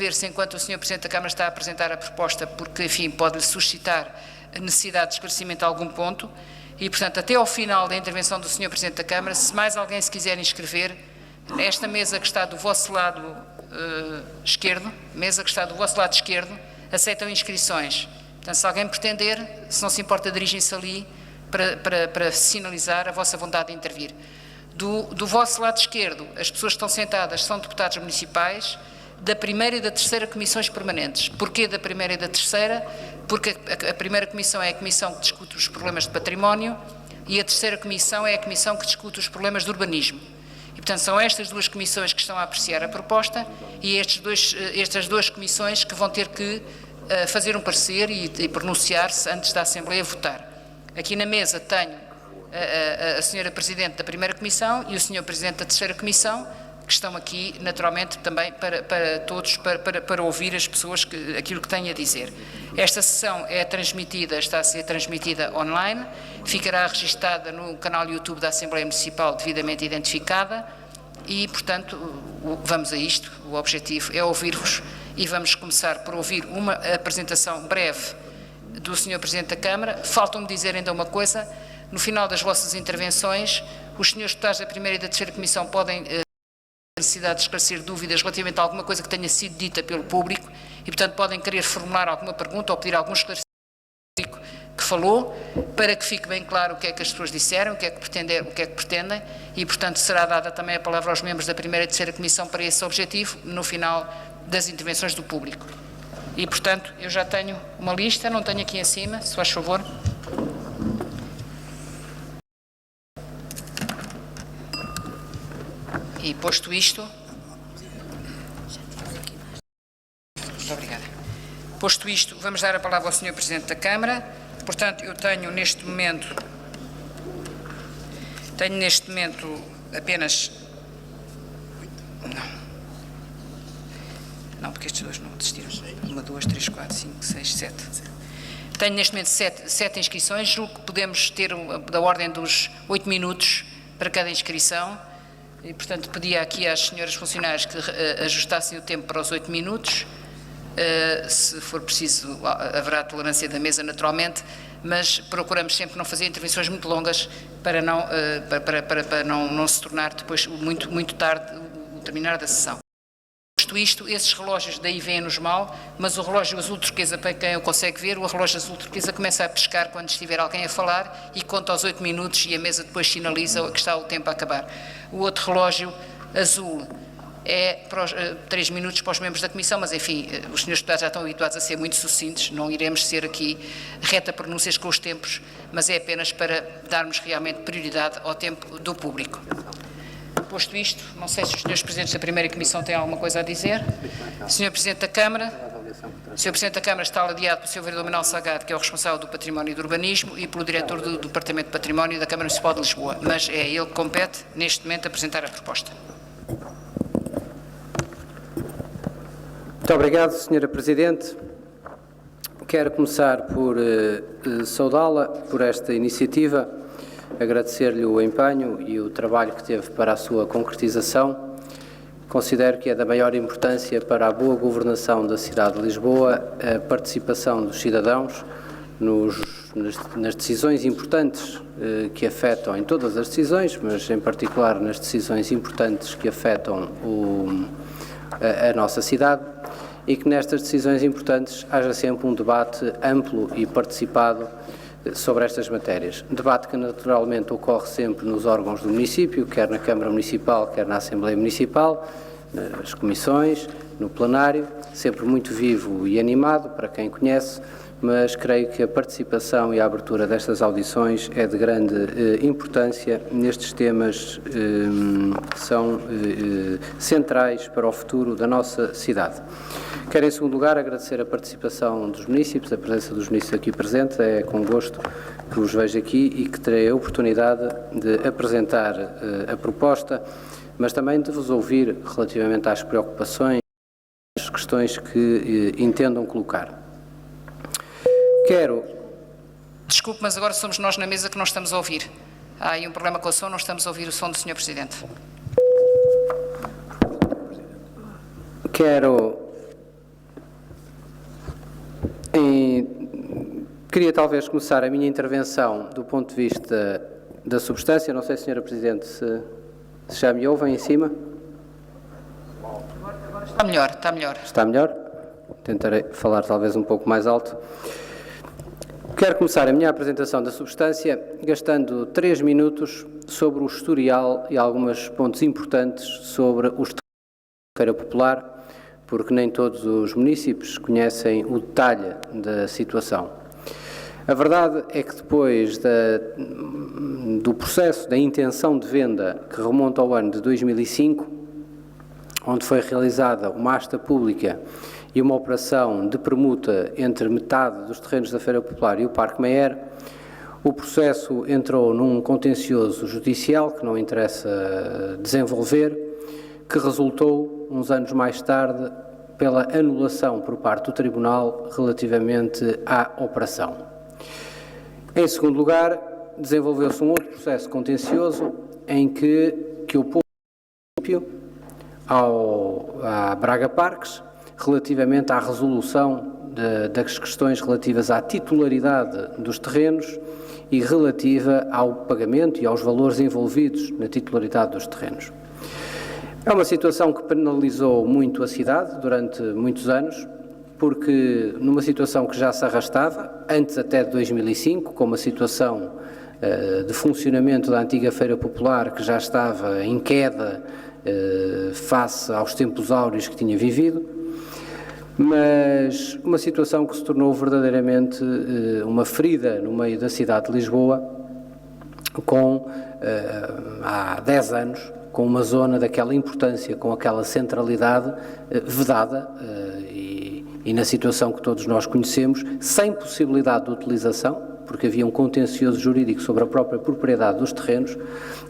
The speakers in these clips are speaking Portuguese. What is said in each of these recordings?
inscrever-se enquanto o Sr. Presidente da Câmara está a apresentar a proposta, porque, enfim, pode-lhe suscitar a necessidade de esclarecimento a algum ponto. E, portanto, até ao final da intervenção do Sr. Presidente da Câmara, se mais alguém se quiser inscrever, esta mesa que está do vosso lado esquerdo, aceitam inscrições. Portanto, se alguém pretender, se não se importa, dirigem-se ali para sinalizar a vossa vontade de intervir. Do vosso lado esquerdo, as pessoas que estão sentadas são deputados municipais da primeira e da terceira comissões permanentes. Porquê da primeira e da terceira? Porque a primeira comissão é a comissão que discute os problemas de património e a terceira comissão é a comissão que discute os problemas de urbanismo. E, portanto, são estas duas comissões que estão a apreciar a proposta e estas duas comissões que vão ter que fazer um parecer e pronunciar-se antes da Assembleia votar. Aqui na mesa tenho a Sra. Presidente da primeira comissão e o Sr. Presidente da terceira comissão, que estão aqui, naturalmente, também para todos, para ouvir as pessoas aquilo que têm a dizer. Esta sessão está a ser transmitida online, ficará registada no canal YouTube da Assembleia Municipal devidamente identificada e, portanto, vamos a isto. O objetivo é ouvir-vos e vamos começar por ouvir uma apresentação breve do Sr. Presidente da Câmara. Faltam-me dizer ainda uma coisa: no final das vossas intervenções, os senhores deputados da primeira e da terceira comissão podem necessidade de esclarecer dúvidas relativamente a alguma coisa que tenha sido dita pelo público e, portanto, podem querer formular alguma pergunta ou pedir algum esclarecimento que falou, para que fique bem claro o que é que as pessoas disseram, o que é que pretendem e, portanto, será dada também a palavra aos membros da primeira e terceira comissão para esse objetivo no final das intervenções do público. E, portanto, eu já tenho uma lista, não tenho aqui em cima, se faz favor. E posto isto, muito obrigada. Posto isto, vamos dar a palavra ao Sr. Presidente da Câmara. Portanto, eu tenho neste momento apenas, não, porque estes dois não desistiram. 1, 2, 3, 4, 5, 6, 7. Tenho neste momento 7 inscrições, julgo que podemos ter da ordem dos 8 minutos para cada inscrição. E, portanto, pedia aqui às senhoras funcionárias que ajustassem o tempo para os 8 minutos. Se for preciso, haverá tolerância da mesa, naturalmente, mas procuramos sempre não fazer intervenções muito longas para não se tornar depois muito tarde o terminar da sessão. Posto isto, esses relógios daí vêm-nos mal, mas o relógio azul turquesa, para quem eu consegue ver, o relógio azul turquesa começa a pescar quando estiver alguém a falar e conta aos 8 minutos e a mesa depois sinaliza que está o tempo a acabar. O outro relógio azul é 3 minutos para os membros da Comissão, mas, enfim, os senhores deputados já estão habituados a ser muito sucintos, não iremos ser aqui reta pronúncias com os tempos, mas é apenas para darmos realmente prioridade ao tempo do público. Posto isto, não sei se os senhores Presidentes da primeira Comissão têm alguma coisa a dizer. Sr. Presidente da Câmara, o Sr. Presidente da Câmara está ladeado pelo Sr. Vereador Manuel Salgado, que é o responsável do Património e do Urbanismo, e pelo Diretor do Departamento de Património da Câmara Municipal de Lisboa, mas é ele que compete, neste momento, apresentar a proposta. Muito obrigado, Sra. Presidente. Quero começar por saudá-la por esta iniciativa, agradecer-lhe o empenho e o trabalho que teve para a sua concretização. Considero que é da maior importância para a boa governação da cidade de Lisboa a participação dos cidadãos nas decisões importantes que afetam, em todas as decisões, mas em particular nas decisões importantes que afetam a nossa cidade, e que nestas decisões importantes haja sempre um debate amplo e participado sobre estas matérias. Debate que naturalmente ocorre sempre nos órgãos do município, quer na Câmara Municipal, quer na Assembleia Municipal, nas comissões, no plenário, sempre muito vivo e animado para quem conhece, mas creio que a participação e a abertura destas audições é de grande importância nestes temas que são centrais para o futuro da nossa cidade. Quero, em segundo lugar, agradecer a participação dos municípios, a presença dos municípios aqui presentes. É com gosto que os vejo aqui e que terei a oportunidade de apresentar a proposta, mas também de vos ouvir relativamente às preocupações, às questões que entendam colocar. Desculpe, mas agora somos nós na mesa que não estamos a ouvir. Há aí um problema com o som, não estamos a ouvir o som do Sr. Presidente. Quero Queria talvez começar a minha intervenção do ponto de vista da substância. Não sei, Sra. Presidente, se já me ouvem em cima. Agora está melhor, está melhor. Está melhor? Tentarei falar talvez um pouco mais alto. Quero começar a minha apresentação da substância gastando 3 minutos sobre o historial e alguns pontos importantes sobre os terrenos da Feira Popular, porque nem todos os municípios conhecem o detalhe da situação. A verdade é que depois do processo da intenção de venda, que remonta ao ano de 2005, onde foi realizada uma asta pública e uma operação de permuta entre metade dos terrenos da Feira Popular e o Parque Mayer, o processo entrou num contencioso judicial, que não interessa desenvolver, que resultou, uns anos mais tarde, pela anulação por parte do Tribunal relativamente à operação. Em segundo lugar, desenvolveu-se um outro processo contencioso em que opôs o município à Braga Parques relativamente à resolução das questões relativas à titularidade dos terrenos e relativa ao pagamento e aos valores envolvidos na titularidade dos terrenos. É uma situação que penalizou muito a cidade durante muitos anos, porque numa situação que já se arrastava, antes até de 2005, com uma situação de funcionamento da antiga Feira Popular que já estava em queda face aos tempos áureos que tinha vivido, mas uma situação que se tornou verdadeiramente uma ferida no meio da cidade de Lisboa, há 10 anos, com uma zona daquela importância, com aquela centralidade vedada e na situação que todos nós conhecemos, sem possibilidade de utilização, porque havia um contencioso jurídico sobre a própria propriedade dos terrenos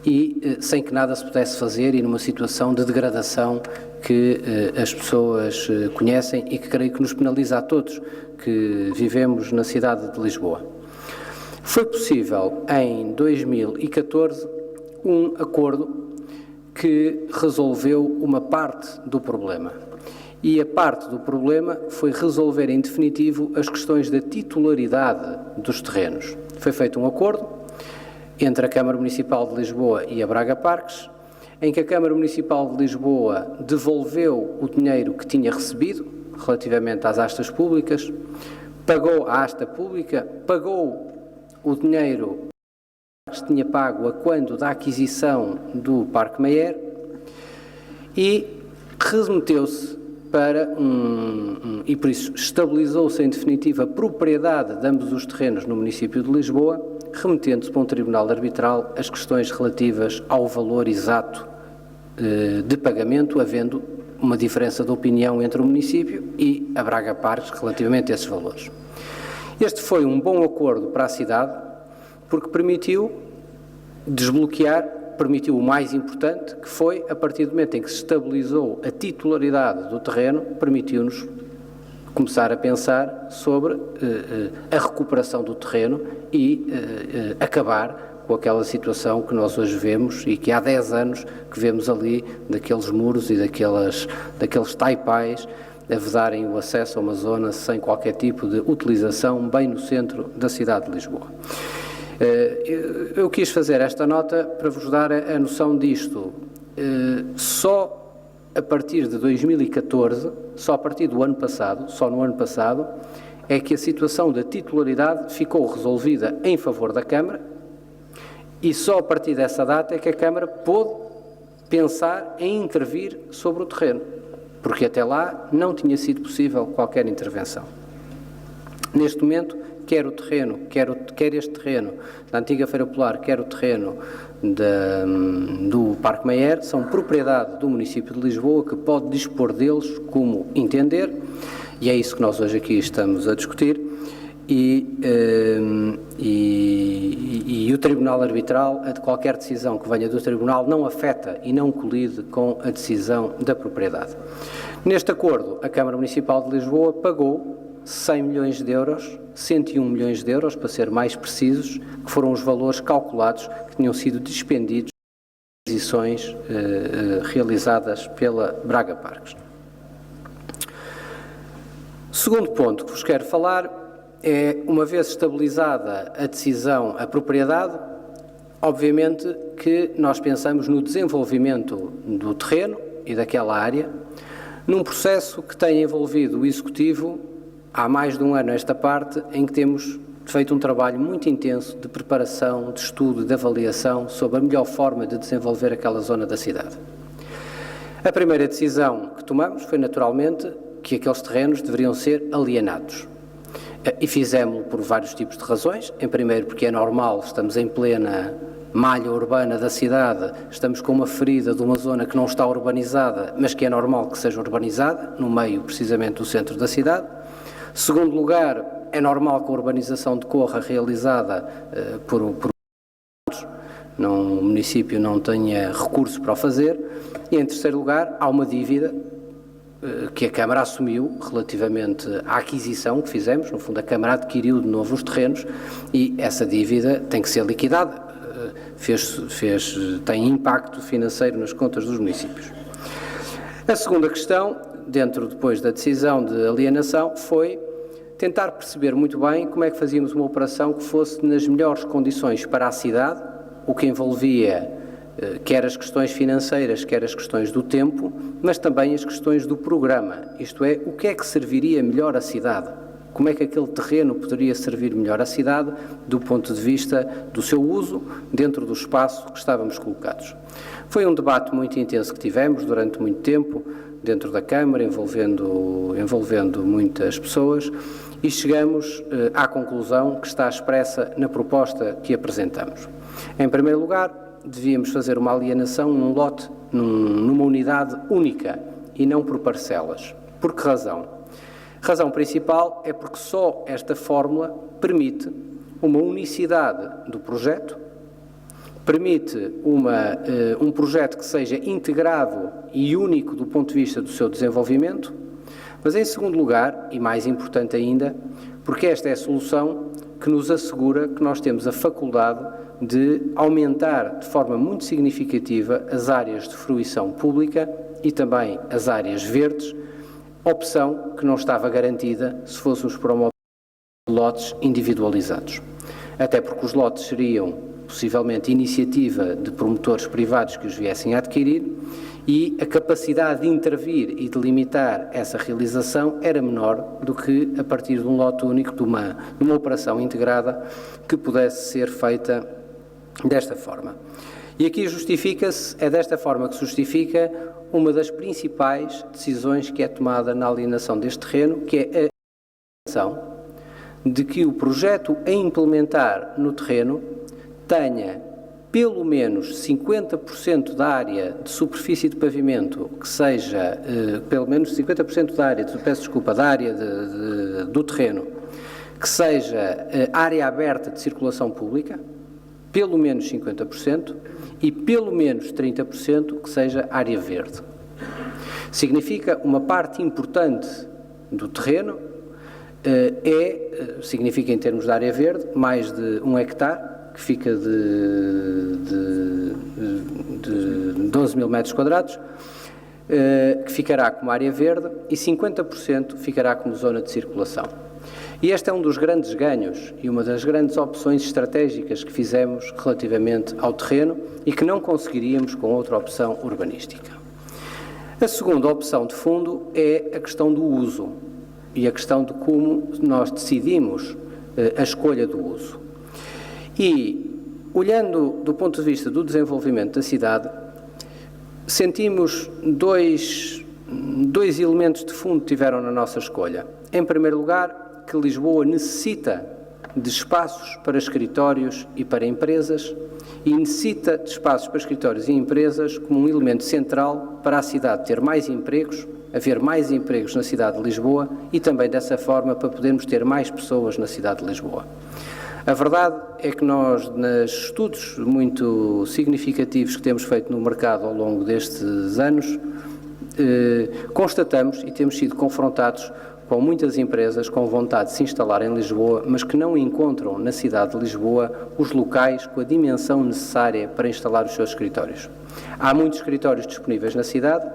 e sem que nada se pudesse fazer e numa situação de degradação que as pessoas conhecem e que creio que nos penaliza a todos que vivemos na cidade de Lisboa. Foi possível, em 2014, um acordo que resolveu uma parte do problema. E a parte do problema foi resolver em definitivo as questões da titularidade dos terrenos. Foi feito um acordo entre a Câmara Municipal de Lisboa e a Braga Parques, em que a Câmara Municipal de Lisboa devolveu o dinheiro que tinha recebido relativamente às astas públicas, pagou a asta pública, pagou o dinheiro que se tinha pago a quando da aquisição do Parque Mayer e remeteu-se para e por isso estabilizou-se em definitiva a propriedade de ambos os terrenos no município de Lisboa, remetendo-se para um tribunal arbitral as questões relativas ao valor exato de pagamento, havendo uma diferença de opinião entre o município e a Braga Parques relativamente a esses valores. Este foi um bom acordo para a cidade, porque permitiu desbloquear, permitiu o mais importante, que foi, a partir do momento em que se estabilizou a titularidade do terreno, permitiu-nos começar a pensar sobre a recuperação do terreno e acabar com aquela situação que nós hoje vemos e que há 10 anos que vemos ali, daqueles muros e daqueles taipais a vedarem o acesso a uma zona sem qualquer tipo de utilização, bem no centro da cidade de Lisboa. Eu quis fazer esta nota para vos dar a noção disto. Só a partir de 2014, só a partir do ano passado, só no ano passado, é que a situação da titularidade ficou resolvida em favor da Câmara e só a partir dessa data é que a Câmara pôde pensar em intervir sobre o terreno, porque até lá não tinha sido possível qualquer intervenção. Neste momento, quer o terreno, quer este terreno da antiga Feira Popular, quer o terreno do Parque Mayer, são propriedade do município de Lisboa, que pode dispor deles como entender, e é isso que nós hoje aqui estamos a discutir, e o Tribunal Arbitral, qualquer decisão que venha do Tribunal não afeta e não colide com a decisão da propriedade. Neste acordo, a Câmara Municipal de Lisboa pagou 100 milhões de euros, 101 milhões de euros, para ser mais precisos, que foram os valores calculados que tinham sido dispendidos nas aquisições realizadas pela Braga Parques. Segundo ponto que vos quero falar é, uma vez estabilizada a decisão, a propriedade, obviamente que nós pensamos no desenvolvimento do terreno e daquela área, num processo que tem envolvido o Executivo há mais de um ano esta parte, em que temos feito um trabalho muito intenso de preparação, de estudo, de avaliação sobre a melhor forma de desenvolver aquela zona da cidade. A primeira decisão que tomamos foi, naturalmente, que aqueles terrenos deveriam ser alienados. E fizemos-lo por vários tipos de razões. Em primeiro, porque é normal, estamos em plena malha urbana da cidade, estamos com uma ferida de uma zona que não está urbanizada, mas que é normal que seja urbanizada, no meio, precisamente, do centro da cidade. Segundo lugar, é normal que a urbanização decorra realizada por o município não tenha recursos para o fazer. E, em terceiro lugar, há uma dívida que a Câmara assumiu relativamente à aquisição que fizemos. No fundo, a Câmara adquiriu de novo os terrenos e essa dívida tem que ser liquidada. Tem impacto financeiro nas contas dos municípios. A segunda questão, depois da decisão de alienação, foi tentar perceber muito bem como é que fazíamos uma operação que fosse nas melhores condições para a cidade, o que envolvia quer as questões financeiras, quer as questões do tempo, mas também as questões do programa, isto é, o que é que serviria melhor à cidade, como é que aquele terreno poderia servir melhor à cidade do ponto de vista do seu uso dentro do espaço que estávamos colocados. Foi um debate muito intenso que tivemos durante muito tempo, dentro da Câmara, envolvendo muitas pessoas, e chegamos à conclusão que está expressa na proposta que apresentamos. Em primeiro lugar, devíamos fazer uma alienação num lote, numa unidade única e não por parcelas. Por que razão? A razão principal é porque só esta fórmula permite uma unicidade do projeto, permite um projeto que seja integrado e único do ponto de vista do seu desenvolvimento, mas em segundo lugar, e mais importante ainda, porque esta é a solução que nos assegura que nós temos a faculdade de aumentar de forma muito significativa as áreas de fruição pública e também as áreas verdes, opção que não estava garantida se fôssemos promover lotes individualizados. Até porque os lotes seriam possivelmente iniciativa de promotores privados que os viessem a adquirir e a capacidade de intervir e de limitar essa realização era menor do que a partir de um lote único, de uma operação integrada que pudesse ser feita desta forma. E aqui é desta forma que se justifica uma das principais decisões que é tomada na alienação deste terreno, que é a decisão de que o projeto a implementar no terreno tenha pelo menos 50% da área de superfície de pavimento que seja, pelo menos 50% da área, do terreno, que seja área aberta de circulação pública, pelo menos 50%, e pelo menos 30% que seja área verde. Significa uma parte importante do terreno, significa em termos de área verde, mais de 1 hectare, que fica de 12 mil metros quadrados, que ficará como área verde e 50% ficará como zona de circulação. E este é um dos grandes ganhos e uma das grandes opções estratégicas que fizemos relativamente ao terreno e que não conseguiríamos com outra opção urbanística. A segunda opção de fundo é a questão do uso e a questão de como nós decidimos a escolha do uso. E, olhando do ponto de vista do desenvolvimento da cidade, sentimos dois elementos de fundo que tiveram na nossa escolha. Em primeiro lugar, que Lisboa necessita de espaços para escritórios e para empresas e necessita de espaços para escritórios e empresas como um elemento central para a cidade ter mais empregos, haver mais empregos na cidade de Lisboa e também dessa forma para podermos ter mais pessoas na cidade de Lisboa. A verdade é que nós, nos estudos muito significativos que temos feito no mercado ao longo destes anos, constatamos e temos sido confrontados com muitas empresas com vontade de se instalar em Lisboa, mas que não encontram na cidade de Lisboa os locais com a dimensão necessária para instalar os seus escritórios. Há muitos escritórios disponíveis na cidade,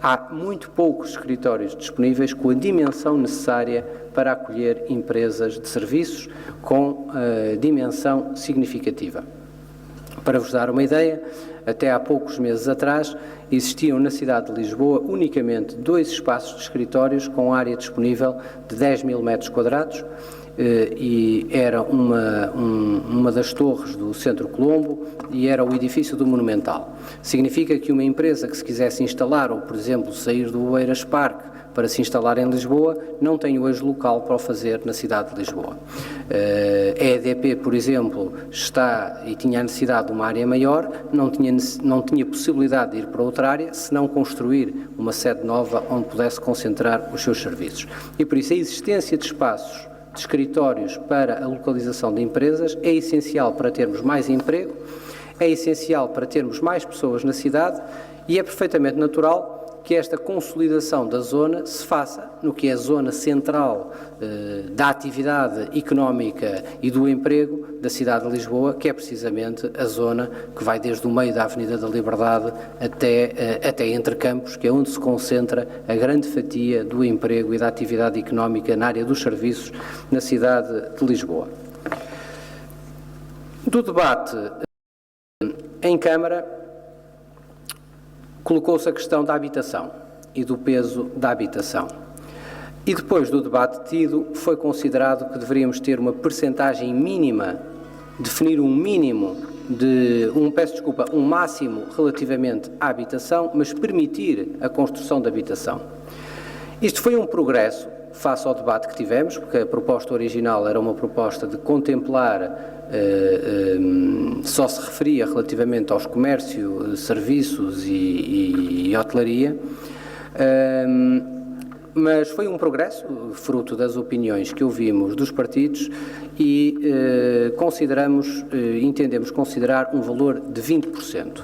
há muito poucos escritórios disponíveis com a dimensão necessária para acolher empresas de serviços com dimensão significativa. Para vos dar uma ideia, até há poucos meses atrás, existiam na cidade de Lisboa unicamente 2 espaços de escritórios com área disponível de 10 mil metros quadrados, e era uma das torres do Centro Colombo e era o edifício do Monumental. Significa que uma empresa que se quisesse instalar, ou por exemplo sair do Oeiras Parque para se instalar em Lisboa, não tem hoje local para o fazer na cidade de Lisboa. A EDP, por exemplo, está e tinha a necessidade de uma área maior, não tinha possibilidade de ir para outra área, se não construir uma sede nova onde pudesse concentrar os seus serviços. E por isso a existência de espaços de escritórios para a localização de empresas é essencial para termos mais emprego, é essencial para termos mais pessoas na cidade e é perfeitamente natural que esta consolidação da zona se faça no que é a zona central da atividade económica e do emprego da cidade de Lisboa, que é precisamente a zona que vai desde o meio da Avenida da Liberdade até Entre Campos, que é onde se concentra a grande fatia do emprego e da atividade económica na área dos serviços na cidade de Lisboa. Do debate em Câmara, colocou-se a questão da habitação e do peso da habitação. E depois do debate tido, foi considerado que deveríamos ter uma percentagem mínima, definir um mínimo um máximo relativamente à habitação, mas permitir a construção de habitação. Isto foi um progresso face ao debate que tivemos, porque a proposta original era uma proposta de contemplar, só se referia relativamente aos comércios, serviços e hotelaria, mas foi um progresso, fruto das opiniões que ouvimos dos partidos e entendemos considerar um valor de 20%.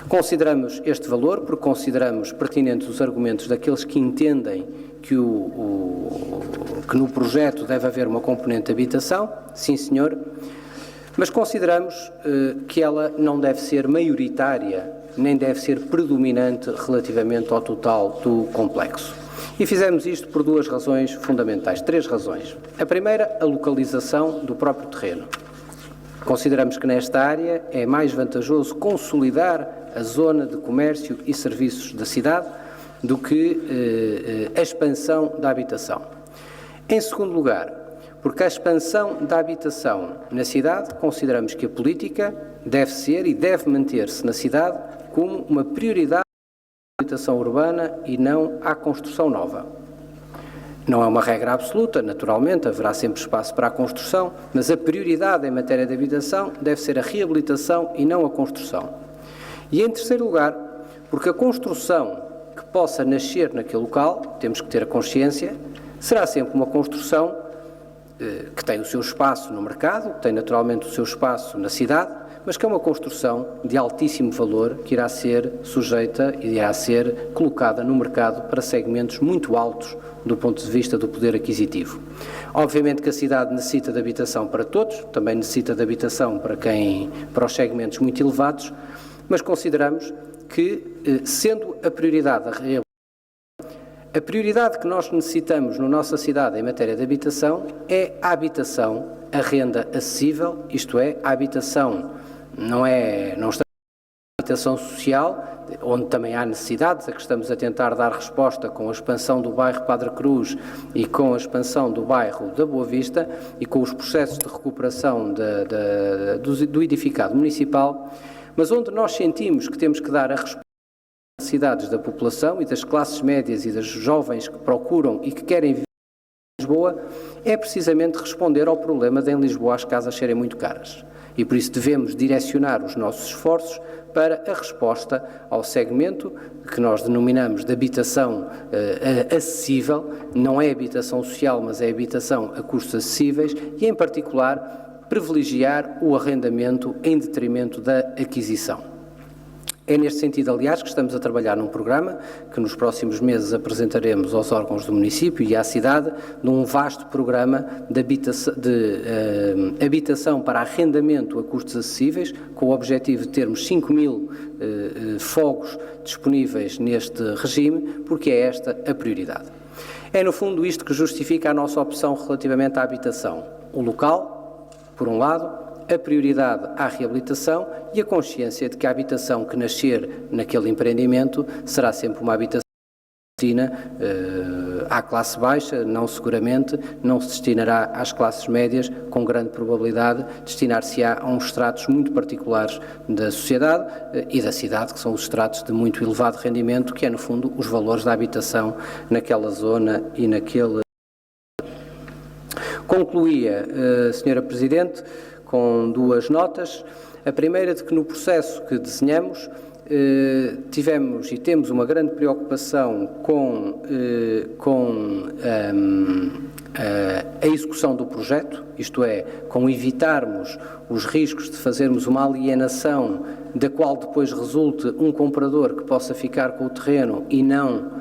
Consideramos este valor porque consideramos pertinentes os argumentos daqueles que entendem que no projeto deve haver uma componente de habitação, sim senhor, mas consideramos que ela não deve ser maioritária, nem deve ser predominante relativamente ao total do complexo. E fizemos isto por 2 razões fundamentais, 3 razões. A primeira, a localização do próprio terreno. Consideramos que nesta área é mais vantajoso consolidar a zona de comércio e serviços da cidade do que a expansão da habitação. Em segundo lugar, porque a expansão da habitação na cidade, consideramos que a política deve ser e deve manter-se na cidade como uma prioridade à habitação urbana e não à construção nova. Não é uma regra absoluta, naturalmente, haverá sempre espaço para a construção, mas a prioridade em matéria de habitação deve ser a reabilitação e não a construção. E em terceiro lugar, porque a construção que possa nascer naquele local, temos que ter a consciência, será sempre uma construção que tem o seu espaço no mercado, que tem naturalmente o seu espaço na cidade, mas que é uma construção de altíssimo valor que irá ser sujeita e irá ser colocada no mercado para segmentos muito altos do ponto de vista do poder aquisitivo. Obviamente que a cidade necessita de habitação para todos, também necessita de habitação para os segmentos muito elevados, mas consideramos que, sendo a prioridade a prioridade que nós necessitamos na nossa cidade em matéria de habitação é a habitação, a renda acessível, isto é, a habitação não está a habitação social, onde também há necessidades, a que estamos a tentar dar resposta com a expansão do bairro Padre Cruz e com a expansão do bairro da Boa Vista e com os processos de recuperação do edificado municipal, mas onde nós sentimos que temos que dar a resposta às necessidades da população e das classes médias e dos jovens que procuram e que querem viver em Lisboa, é precisamente responder ao problema de em Lisboa as casas serem muito caras. E por isso devemos direcionar os nossos esforços para a resposta ao segmento que nós denominamos de habitação acessível, não é habitação social, mas é habitação a custos acessíveis e, em particular, privilegiar o arrendamento em detrimento da aquisição. É neste sentido, aliás, que estamos a trabalhar num programa que nos próximos meses apresentaremos aos órgãos do município e à cidade, num vasto programa de habitação para arrendamento a custos acessíveis, com o objetivo de termos 5.000 fogos disponíveis neste regime, porque é esta a prioridade. É, no fundo, isto que justifica a nossa opção relativamente à habitação. O local, por um lado, a prioridade à reabilitação e a consciência de que a habitação que nascer naquele empreendimento será sempre uma habitação destina à classe baixa, não seguramente, não se destinará às classes médias, com grande probabilidade destinar-se-á a uns estratos muito particulares da sociedade e da cidade, que são os estratos de muito elevado rendimento, que é, no fundo, os valores da habitação naquela zona e naquele... Concluía, Sra. Presidente, com duas notas. A primeira de que no processo que desenhamos tivemos e temos uma grande preocupação com a execução do projeto, isto é, com evitarmos os riscos de fazermos uma alienação da qual depois resulte um comprador que possa ficar com o terreno e não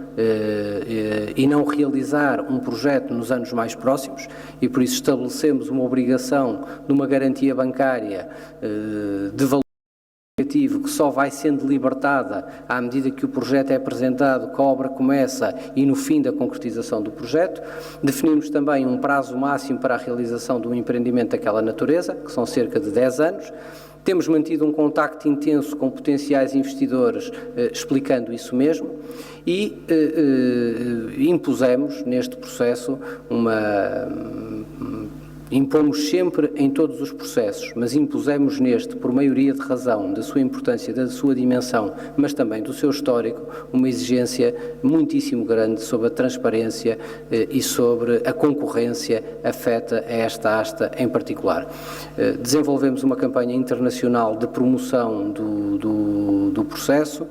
realizar um projeto nos anos mais próximos, e por isso estabelecemos uma obrigação de uma garantia bancária de valor que só vai sendo libertada à medida que o projeto é apresentado, que a obra começa e no fim da concretização do projeto. Definimos também um prazo máximo para a realização de um empreendimento daquela natureza, que são cerca de 10 anos. Temos mantido um contacto intenso com potenciais investidores, explicando isso mesmo, e impusemos neste processo impomos sempre em todos os processos, mas impusemos neste, por maioria de razão da sua importância, da sua dimensão, mas também do seu histórico, uma exigência muitíssimo grande sobre a transparência e sobre a concorrência afeta a esta asta em particular. Desenvolvemos uma campanha internacional de promoção do processo,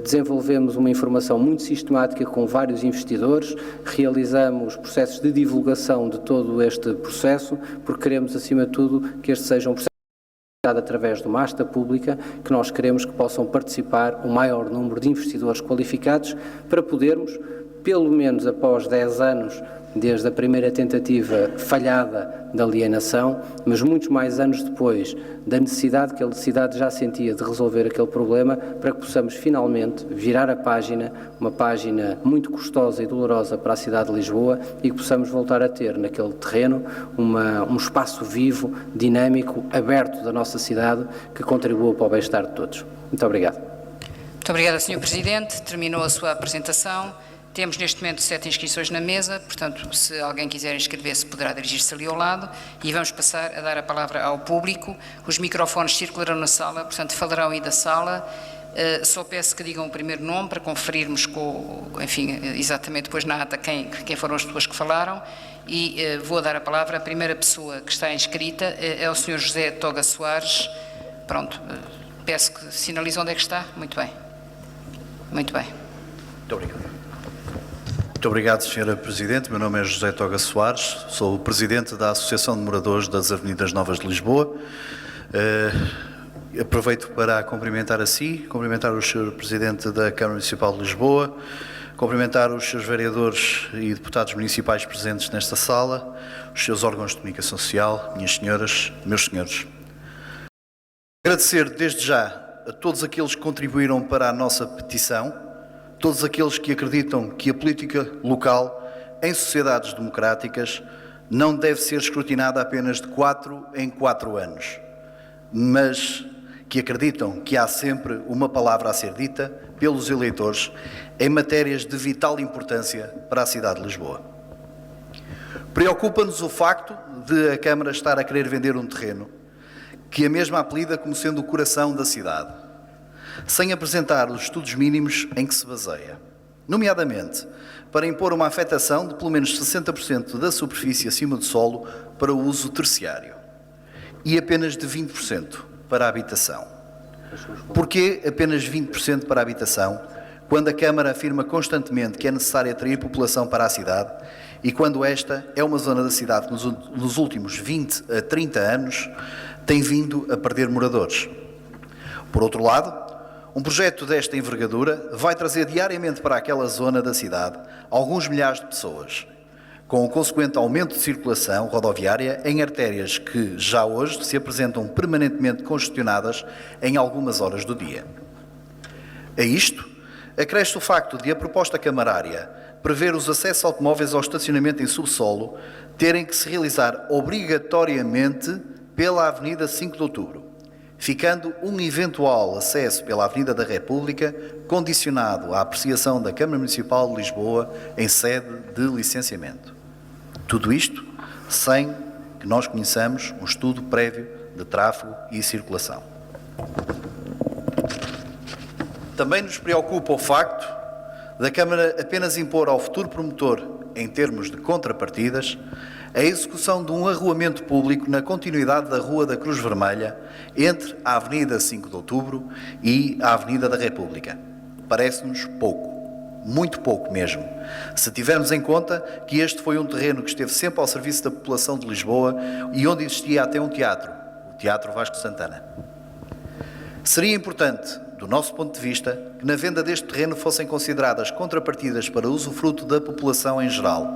desenvolvemos uma informação muito sistemática com vários investidores, realizamos processos de divulgação de todo este processo, porque queremos, acima de tudo, que este seja um processo através de uma asta pública, que nós queremos que possam participar o maior número de investidores qualificados para podermos, pelo menos após 10 anos, desde a primeira tentativa falhada da alienação, mas muitos mais anos depois da necessidade que a cidade já sentia de resolver aquele problema, para que possamos finalmente virar a página, uma página muito custosa e dolorosa para a cidade de Lisboa, e que possamos voltar a ter naquele terreno um espaço vivo, dinâmico, aberto da nossa cidade, que contribua para o bem-estar de todos. Muito obrigado. Muito obrigada, Sr. Presidente. Terminou a sua apresentação. Temos neste momento 7 inscrições na mesa, portanto, se alguém quiser inscrever-se, poderá dirigir-se ali ao lado, e vamos passar a dar a palavra ao público. Os microfones circularão na sala, portanto, falarão aí da sala. Só peço que digam o primeiro nome para conferirmos enfim, exatamente depois na ata quem foram as pessoas que falaram, e vou dar a palavra. A primeira pessoa que está inscrita é o Sr. José Toga Soares. Pronto, peço que sinalizem onde é que está. Muito bem. Muito bem. Muito obrigado. Muito obrigado, Sra. Presidente. Meu nome é José Toga Soares, sou o Presidente da Associação de Moradores das Avenidas Novas de Lisboa. Aproveito para cumprimentar a si, cumprimentar o Sr. Presidente da Câmara Municipal de Lisboa, cumprimentar os Srs. Vereadores e Deputados Municipais presentes nesta sala, os seus órgãos de comunicação social, minhas senhoras, meus senhores. Agradecer desde já a todos aqueles que contribuíram para a nossa petição, todos aqueles que acreditam que a política local em sociedades democráticas não deve ser escrutinada apenas de 4 em 4 anos, mas que acreditam que há sempre uma palavra a ser dita pelos eleitores em matérias de vital importância para a cidade de Lisboa. Preocupa-nos o facto de a Câmara estar a querer vender um terreno que a mesma apelida como sendo o coração da cidade, sem apresentar os estudos mínimos em que se baseia, nomeadamente para impor uma afetação de pelo menos 60% da superfície acima do solo para o uso terciário e apenas de 20% para a habitação. Porquê apenas 20% para a habitação, quando a Câmara afirma constantemente que é necessário atrair população para a cidade e quando esta é uma zona da cidade que nos últimos 20 a 30 anos tem vindo a perder moradores? Por outro lado, Um projeto desta envergadura vai trazer diariamente para aquela zona da cidade alguns milhares de pessoas, com o consequente aumento de circulação rodoviária em artérias que já hoje se apresentam permanentemente congestionadas em algumas horas do dia. A isto, acresce o facto de a proposta camarária prever os acessos automóveis ao estacionamento em subsolo terem que se realizar obrigatoriamente pela Avenida 5 de Outubro, ficando um eventual acesso pela Avenida da República condicionado à apreciação da Câmara Municipal de Lisboa em sede de licenciamento. Tudo isto sem que nós conheçamos um estudo prévio de tráfego e circulação. Também nos preocupa o facto da Câmara apenas impor ao futuro promotor, em termos de contrapartidas, a execução de um arruamento público na continuidade da Rua da Cruz Vermelha, entre a Avenida 5 de Outubro e a Avenida da República. Parece-nos pouco. Muito pouco mesmo, se tivermos em conta que este foi um terreno que esteve sempre ao serviço da população de Lisboa e onde existia até um teatro, o Teatro Vasco Santana. Seria importante, do nosso ponto de vista, que na venda deste terreno fossem consideradas contrapartidas para usufruto da população em geral,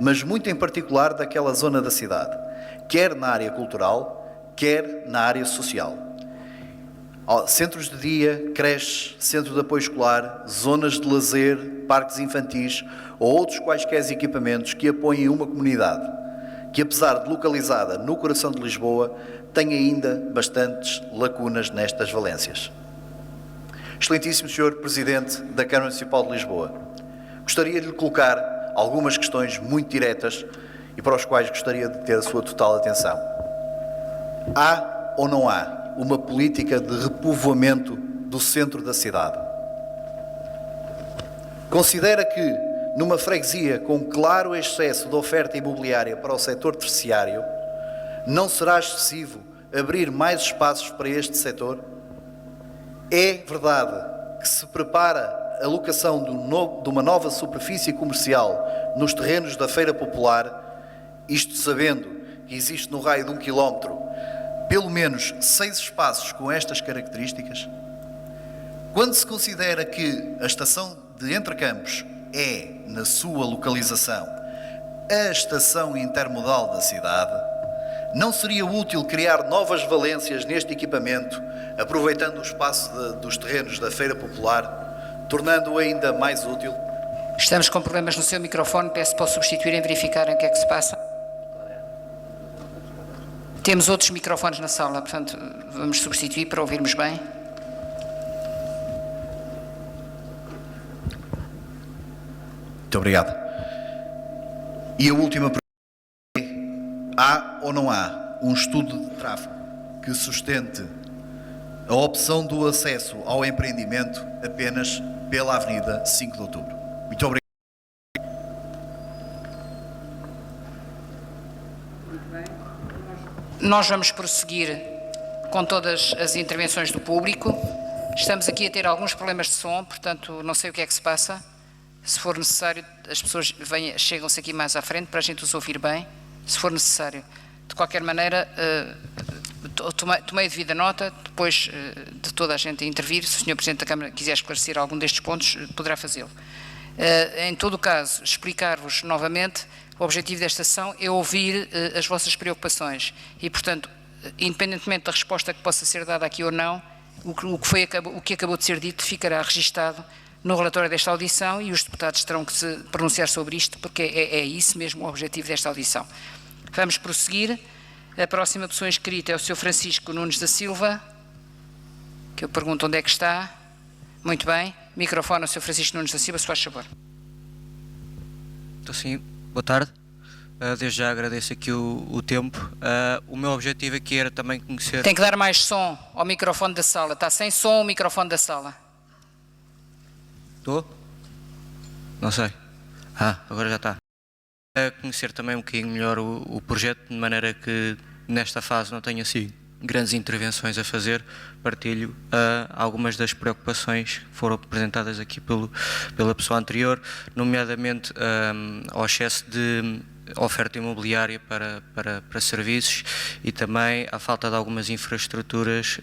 mas muito em particular daquela zona da cidade, quer na área cultural, quer na área social. Centros de dia, creches, centro de apoio escolar, zonas de lazer, parques infantis ou outros quaisquer equipamentos que apoiem uma comunidade que, apesar de localizada no coração de Lisboa, tem ainda bastantes lacunas nestas valências. Excelentíssimo Sr. Presidente da Câmara Municipal de Lisboa, gostaria de lhe colocar algumas questões muito diretas e para as quais gostaria de ter a sua total atenção. Há ou não há uma política de repovoamento do centro da cidade? Considera que, numa freguesia com claro excesso de oferta imobiliária para o setor terciário, não será excessivo abrir mais espaços para este setor? É verdade que se prepara a locação de uma nova superfície comercial nos terrenos da Feira Popular, isto sabendo que existe no raio de 1 quilómetro pelo menos 6 espaços com estas características? Quando se considera que a estação de Entrecampos é, na sua localização, a estação intermodal da cidade, não seria útil criar novas valências neste equipamento, aproveitando o espaço dos terrenos da Feira Popular, tornando-o ainda mais útil? Estamos com problemas no seu microfone, peço para o substituírem, verificarem o que é que se passa. Temos outros microfones na sala, portanto, vamos substituir para ouvirmos bem. Muito obrigado. E a última pergunta é: há ou não há um estudo de tráfego que sustente a opção do acesso ao empreendimento apenas pela Avenida 5 de Outubro? Muito obrigado. Nós vamos prosseguir com todas as intervenções do público. Estamos aqui a ter alguns problemas de som, portanto, não sei o que é que se passa. Se for necessário, as pessoas chegam-se aqui mais à frente para a gente os ouvir bem, se for necessário. De qualquer maneira, tomei devida nota, depois de toda a gente intervir, se o Sr. Presidente da Câmara quiser esclarecer algum destes pontos, poderá fazê-lo. Em todo o caso, explicar-vos novamente, o objetivo desta sessão é ouvir as vossas preocupações e, portanto, independentemente da resposta que possa ser dada aqui ou não, o que acabou de ser dito ficará registado no relatório desta audição e os deputados terão que se pronunciar sobre isto, porque é isso mesmo o objetivo desta audição. Vamos prosseguir. A próxima pessoa inscrita é o Sr. Francisco Nunes da Silva, que eu pergunto onde é que está. Muito bem. Microfone ao Sr. Francisco Nunes da Silva, se faz favor. Estou sim. Boa tarde. Desde já agradeço aqui o tempo. O meu objetivo aqui era também conhecer... Tem que dar mais som ao microfone da sala. Está sem som o microfone da sala. Estou? Não sei. Agora já está. Conhecer também um bocadinho melhor o projeto, de maneira que nesta fase não tenha assim grandes intervenções a fazer. Partilho algumas das preocupações que foram apresentadas aqui pela pessoa anterior, nomeadamente ao excesso de oferta imobiliária para serviços e também a falta de algumas infraestruturas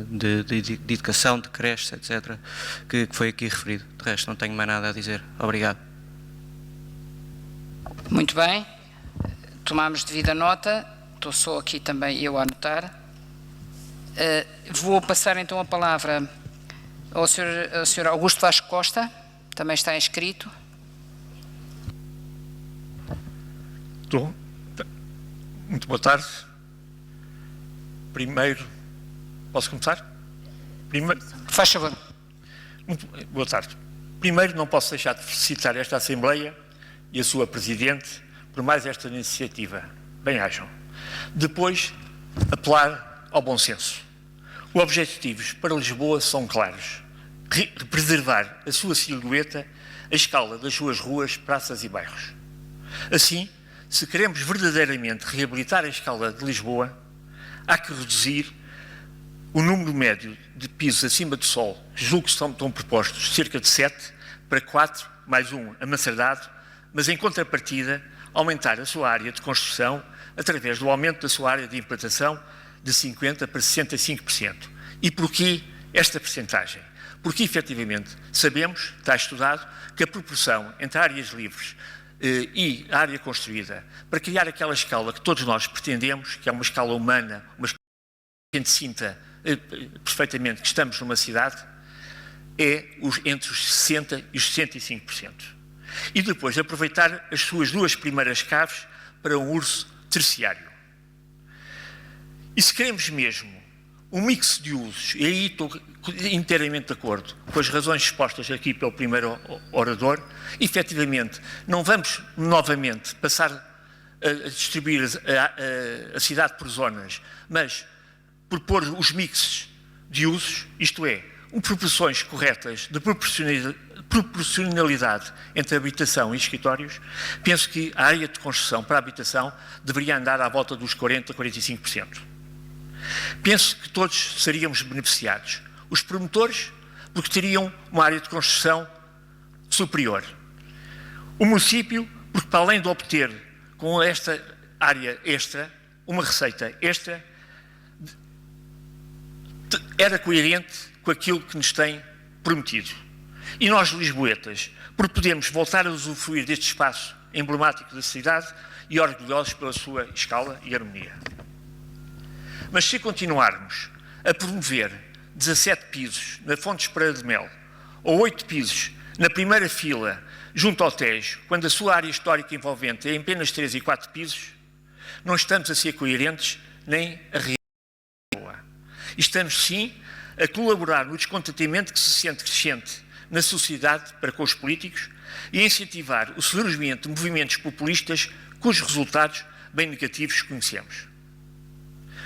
de educação, de creches, etc., que foi aqui referido. De resto, não tenho mais nada a dizer. Obrigado. Muito bem, tomamos devida nota, estou só aqui também eu a anotar. Vou passar então a palavra ao Sr. Augusto Vasco Costa, também está inscrito. Estou. Muito boa tarde. Primeiro, posso começar? Faz favor. Muito boa tarde. Primeiro, não posso deixar de felicitar esta Assembleia e a sua Presidente por mais esta iniciativa. Bem-ajam. Depois, apelar ao bom senso. Os objetivos para Lisboa são claros. Preservar a sua silhueta, a escala das suas ruas, praças e bairros. Assim, se queremos verdadeiramente reabilitar a escala de Lisboa, há que reduzir o número médio de pisos acima do sol, julgo que estão propostos cerca de 7, para 4, mais um amassardado, mas em contrapartida, aumentar a sua área de construção através do aumento da sua área de implantação de 50% para 65%. E porquê esta percentagem? Porque, efetivamente, sabemos, está estudado, que a proporção entre áreas livres e a área construída, para criar aquela escala que todos nós pretendemos, que é uma escala humana, uma escala que a gente sinta perfeitamente que estamos numa cidade, é entre os 60% e os 65%. E depois aproveitar as suas duas primeiras caves para um uso terciário. E se queremos mesmo um mix de usos, e aí estou inteiramente de acordo com as razões expostas aqui pelo primeiro orador, efetivamente não vamos novamente passar a distribuir a cidade por zonas, mas propor os mixes de usos, isto é, proporções corretas de proporcionalidade entre habitação e escritórios. Penso que a área de construção para a habitação deveria andar à volta dos 40% a 45%. Penso que todos seríamos beneficiados. Os promotores, porque teriam uma área de construção superior. O município, porque para além de obter com esta área extra, uma receita extra, era coerente com aquilo que nos tem prometido. E nós, lisboetas, porque podemos voltar a usufruir deste espaço emblemático da cidade e orgulhosos pela sua escala e harmonia. Mas se continuarmos a promover 17 pisos na Fontes Pereira de Mel ou 8 pisos na primeira fila junto ao Tejo, quando a sua área histórica envolvente é em apenas 3 e 4 pisos, não estamos a ser coerentes nem a realizar. Estamos, sim, a colaborar no descontentamento que se sente crescente na sociedade para com os políticos e a incentivar o surgimento de movimentos populistas cujos resultados bem negativos conhecemos.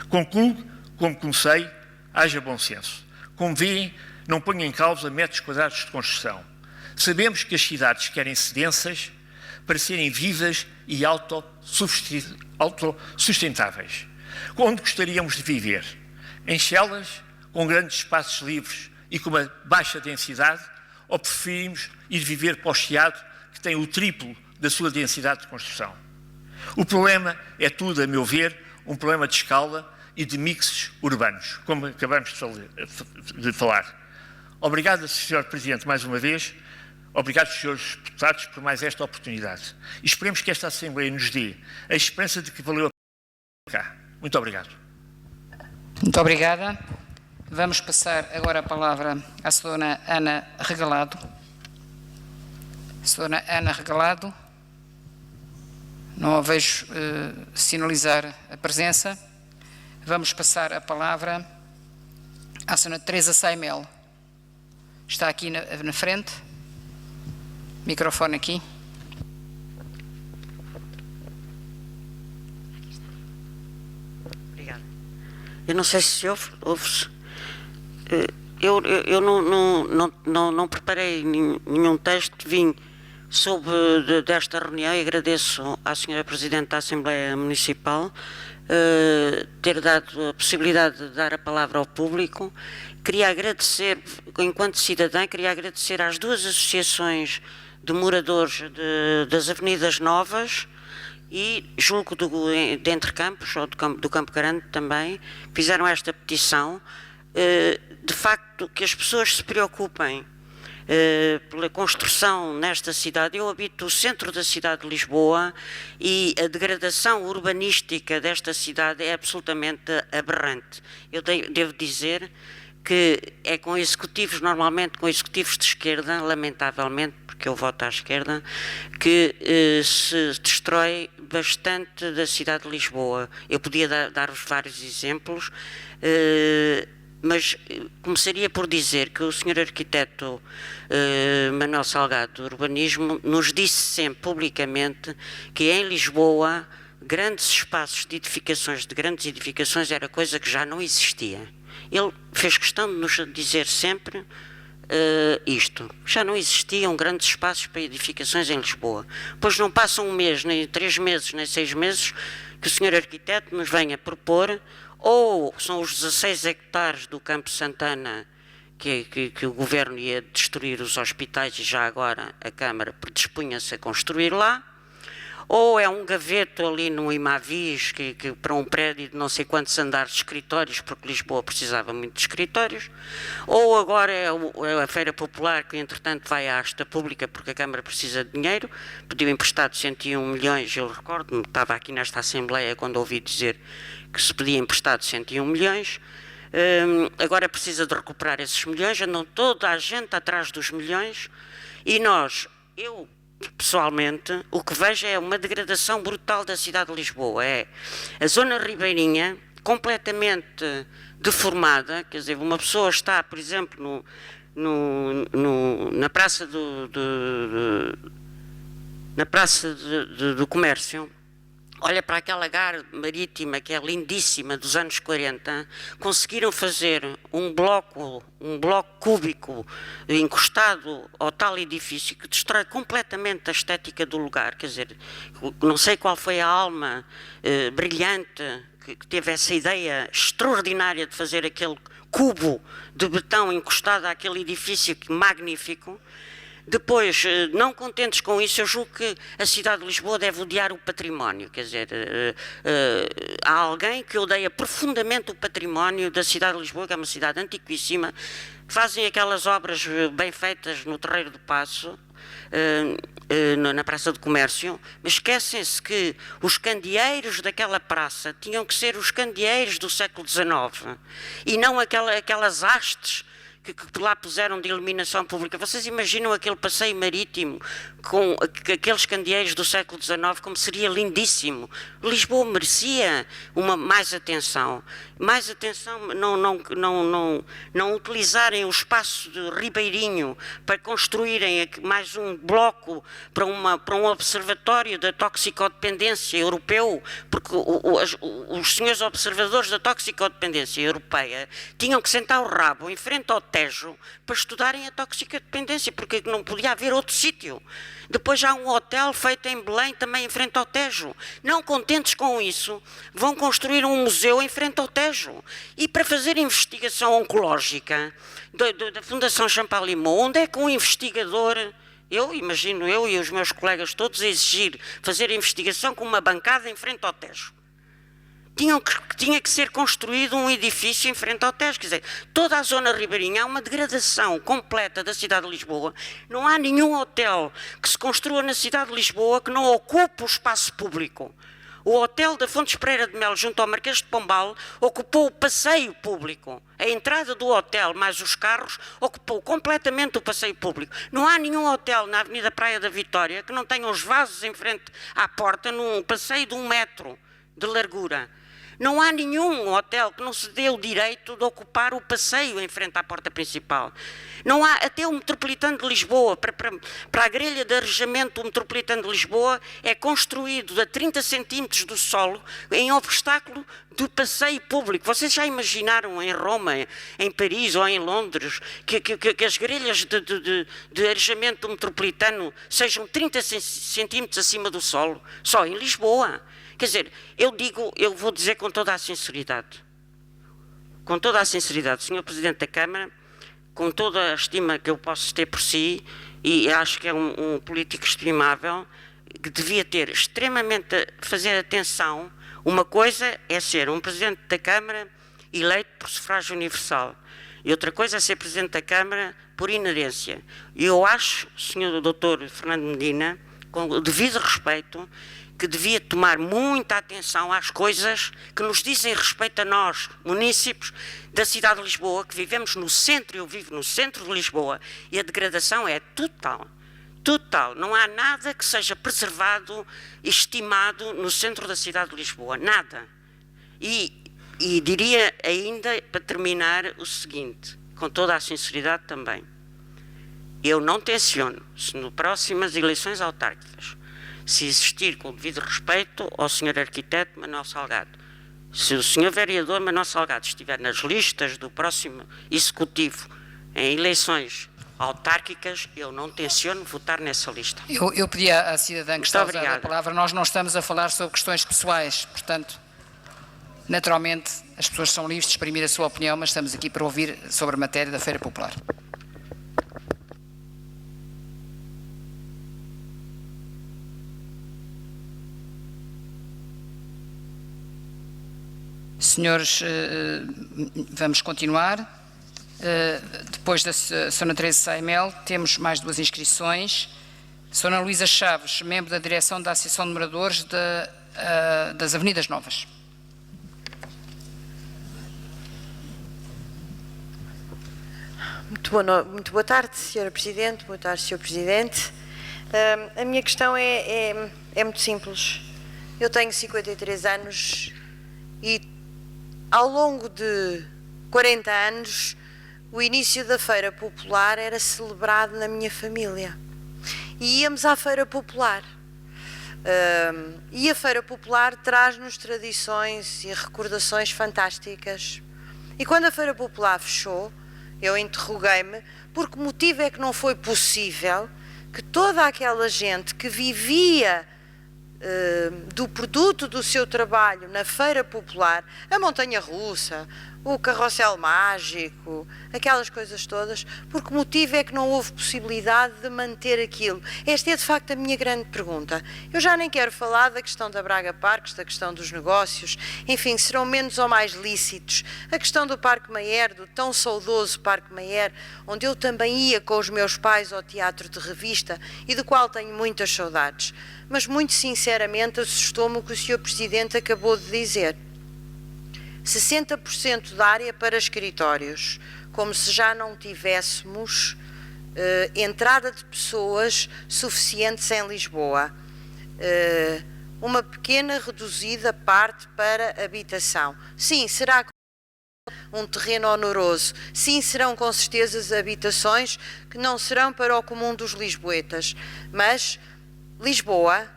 Concluo, como comecei, haja bom senso. Como veem, não ponho em causa metros quadrados de construção. Sabemos que as cidades querem cedências para serem vivas e autossustentáveis. Onde gostaríamos de viver? Em celas, com grandes espaços livres e com uma baixa densidade, ou preferimos ir viver para o Chiado, que tem o triplo da sua densidade de construção? O problema é tudo, a meu ver, um problema de escala e de mixes urbanos, como acabamos de falar. Obrigado, Sr. Presidente, mais uma vez. Obrigado, Srs. Deputados, por mais esta oportunidade. E esperemos que esta Assembleia nos dê a esperança de que valeu a pena cá. Muito obrigado. Muito obrigada. Vamos passar agora a palavra à Sra. Ana Regalado. Sra. Ana Regalado. Não a vejo sinalizar a presença. Vamos passar a palavra à Sra. Teresa Saimel. Está aqui na frente. Microfone aqui. Obrigada. Eu não sei se ouve-se. Eu não preparei nenhum texto, vim desta reunião e agradeço à Sra. Presidente da Assembleia Municipal ter dado a possibilidade de dar a palavra ao público. Queria agradecer, enquanto cidadã, às duas associações de moradores das Avenidas Novas e julgo de Entre Campos, ou do Campo Grande também, fizeram esta petição, de facto que as pessoas se preocupem pela construção nesta cidade. Eu habito o centro da cidade de Lisboa e a degradação urbanística desta cidade é absolutamente aberrante. Eu devo dizer que é com executivos, normalmente com executivos de esquerda, lamentavelmente, porque eu voto à esquerda, que se destrói bastante da cidade de Lisboa. Eu podia dar-vos vários exemplos, mas começaria por dizer que o Sr. Arquiteto Manuel Salgado do Urbanismo nos disse sempre publicamente que em Lisboa grandes espaços de edificações, de grandes edificações, era coisa que já não existia. Ele fez questão de nos dizer sempre isto. Já não existiam grandes espaços para edificações em Lisboa. Pois não passa um mês, nem 3 meses, nem 6 meses, que o Sr. Arquiteto nos venha propor, ou são os 16 hectares do Campo Santana que o Governo ia destruir os hospitais e já agora a Câmara predispunha-se a construir lá, ou é um gaveto ali no Imavis, que para um prédio de não sei quantos andares de escritórios, porque Lisboa precisava muito de escritórios, ou agora é a Feira Popular, que entretanto vai à asta pública, porque a Câmara precisa de dinheiro, pediu emprestado 101 milhões, eu recordo-me, estava aqui nesta Assembleia quando ouvi dizer que se pedia emprestado 101 milhões, agora precisa de recuperar esses milhões, andam toda a gente atrás dos milhões, e eu pessoalmente, o que vejo é uma degradação brutal da cidade de Lisboa. É a zona ribeirinha completamente deformada, quer dizer, uma pessoa está, por exemplo, na Praça do Comércio, olha para aquela gare marítima que é lindíssima dos anos 40, conseguiram fazer um bloco cúbico encostado ao tal edifício que destrói completamente a estética do lugar. Quer dizer, não sei qual foi a alma brilhante que teve essa ideia extraordinária de fazer aquele cubo de betão encostado àquele edifício magnífico. Depois, não contentes com isso, eu julgo que a cidade de Lisboa deve odiar o património, quer dizer, há alguém que odeia profundamente o património da cidade de Lisboa, que é uma cidade antiquíssima, fazem aquelas obras bem feitas no Terreiro do Paço, na Praça do Comércio, mas esquecem-se que os candeeiros daquela praça tinham que ser os candeeiros do século XIX e não aquelas hastes que lá puseram de iluminação pública. Vocês imaginam aquele passeio marítimo com aqueles candeeiros do século XIX, como seria lindíssimo. Lisboa merecia mais atenção. Mais atenção, não utilizarem o espaço de ribeirinho para construírem mais um bloco para um observatório da toxicodependência europeu, porque os senhores observadores da toxicodependência europeia tinham que sentar o rabo em frente ao Tejo para estudarem a toxicodependência, porque não podia haver outro sítio. Depois há um hotel feito em Belém, também em frente ao Tejo. Não contentes com isso, vão construir um museu em frente ao Tejo. E para fazer investigação oncológica da Fundação Champalimau, onde é que um investigador, eu imagino eu e os meus colegas todos, a exigir fazer investigação com uma bancada em frente ao Tejo? Tinha que ser construído um edifício em frente ao Tejo. Quer dizer, toda a zona ribeirinha há uma degradação completa da cidade de Lisboa. Não há nenhum hotel que se construa na cidade de Lisboa que não ocupe o espaço público. O hotel da Fontes Pereira de Melo, junto ao Marquês de Pombal, ocupou o passeio público. A entrada do hotel, mais os carros, ocupou completamente o passeio público. Não há nenhum hotel na Avenida Praia da Vitória que não tenha os vasos em frente à porta num passeio de 1 metro de largura. Não há nenhum hotel que não se dê o direito de ocupar o passeio em frente à porta principal. Não há, até o Metropolitano de Lisboa, para a grelha de arejamento do Metropolitano de Lisboa, é construído a 30 centímetros do solo em obstáculo do passeio público. Vocês já imaginaram em Roma, em Paris ou em Londres, que as grelhas de arejamento do Metropolitano sejam 30 centímetros acima do solo? Só em Lisboa. Quer dizer, eu vou dizer com toda a sinceridade, Sr. Presidente da Câmara, com toda a estima que eu posso ter por si, e acho que é um político estimável, que devia ter extremamente, fazer atenção. Uma coisa é ser um Presidente da Câmara eleito por sufrágio universal e outra coisa é ser Presidente da Câmara por inerência. E eu acho, Sr. Dr. Fernando Medina, com o devido respeito, que devia tomar muita atenção às coisas que nos dizem respeito a nós, munícipes da cidade de Lisboa, que vivemos no centro, eu vivo no centro de Lisboa, e a degradação é total. Total. Não há nada que seja preservado e estimado no centro da cidade de Lisboa. Nada. E diria ainda, para terminar, o seguinte, com toda a sinceridade também. Eu não tenciono, se nas próximas eleições autárquicas, se existir com o devido respeito ao Sr. Arquiteto Manuel Salgado, se o Sr. Vereador Manuel Salgado estiver nas listas do próximo Executivo em eleições autárquicas, eu não tenciono votar nessa lista. Eu pedi à cidadã que está a usar a palavra, nós não estamos a falar sobre questões pessoais, portanto, naturalmente, as pessoas são livres de exprimir a sua opinião, mas estamos aqui para ouvir sobre a matéria da Feira Popular. Senhores, vamos continuar. Depois da Sra. Teresa Saimel, temos mais 2 inscrições. Sra. Luísa Chaves, membro da direção da Associação de Moradores das Avenidas Novas. Muito boa tarde, Sra. Presidente, boa tarde, Sr. Presidente. A minha questão é muito simples. Eu tenho 53 anos e ao longo de 40 anos o início da Feira Popular era celebrado na minha família. E íamos à Feira Popular. E a Feira Popular traz-nos tradições e recordações fantásticas. E quando a Feira Popular fechou, eu interroguei-me por que motivo é que não foi possível que toda aquela gente que vivia do produto do seu trabalho na Feira Popular, a montanha-russa, o carrossel mágico, aquelas coisas todas, por que motivo é que não houve possibilidade de manter aquilo? Esta é de facto a minha grande pergunta. Eu já nem quero falar da questão da Braga Parques, da questão dos negócios, enfim, serão menos ou mais lícitos. A questão do Parque Mayer, do tão saudoso Parque Mayer, onde eu também ia com os meus pais ao teatro de revista e do qual tenho muitas saudades. Mas muito sinceramente assustou-me o que o Sr. Presidente acabou de dizer. 60% da área para escritórios, como se já não tivéssemos entrada de pessoas suficientes em Lisboa. Uma pequena reduzida parte para habitação. Sim, será um terreno onoroso. Sim, serão com certeza habitações que não serão para o comum dos lisboetas. Mas Lisboa,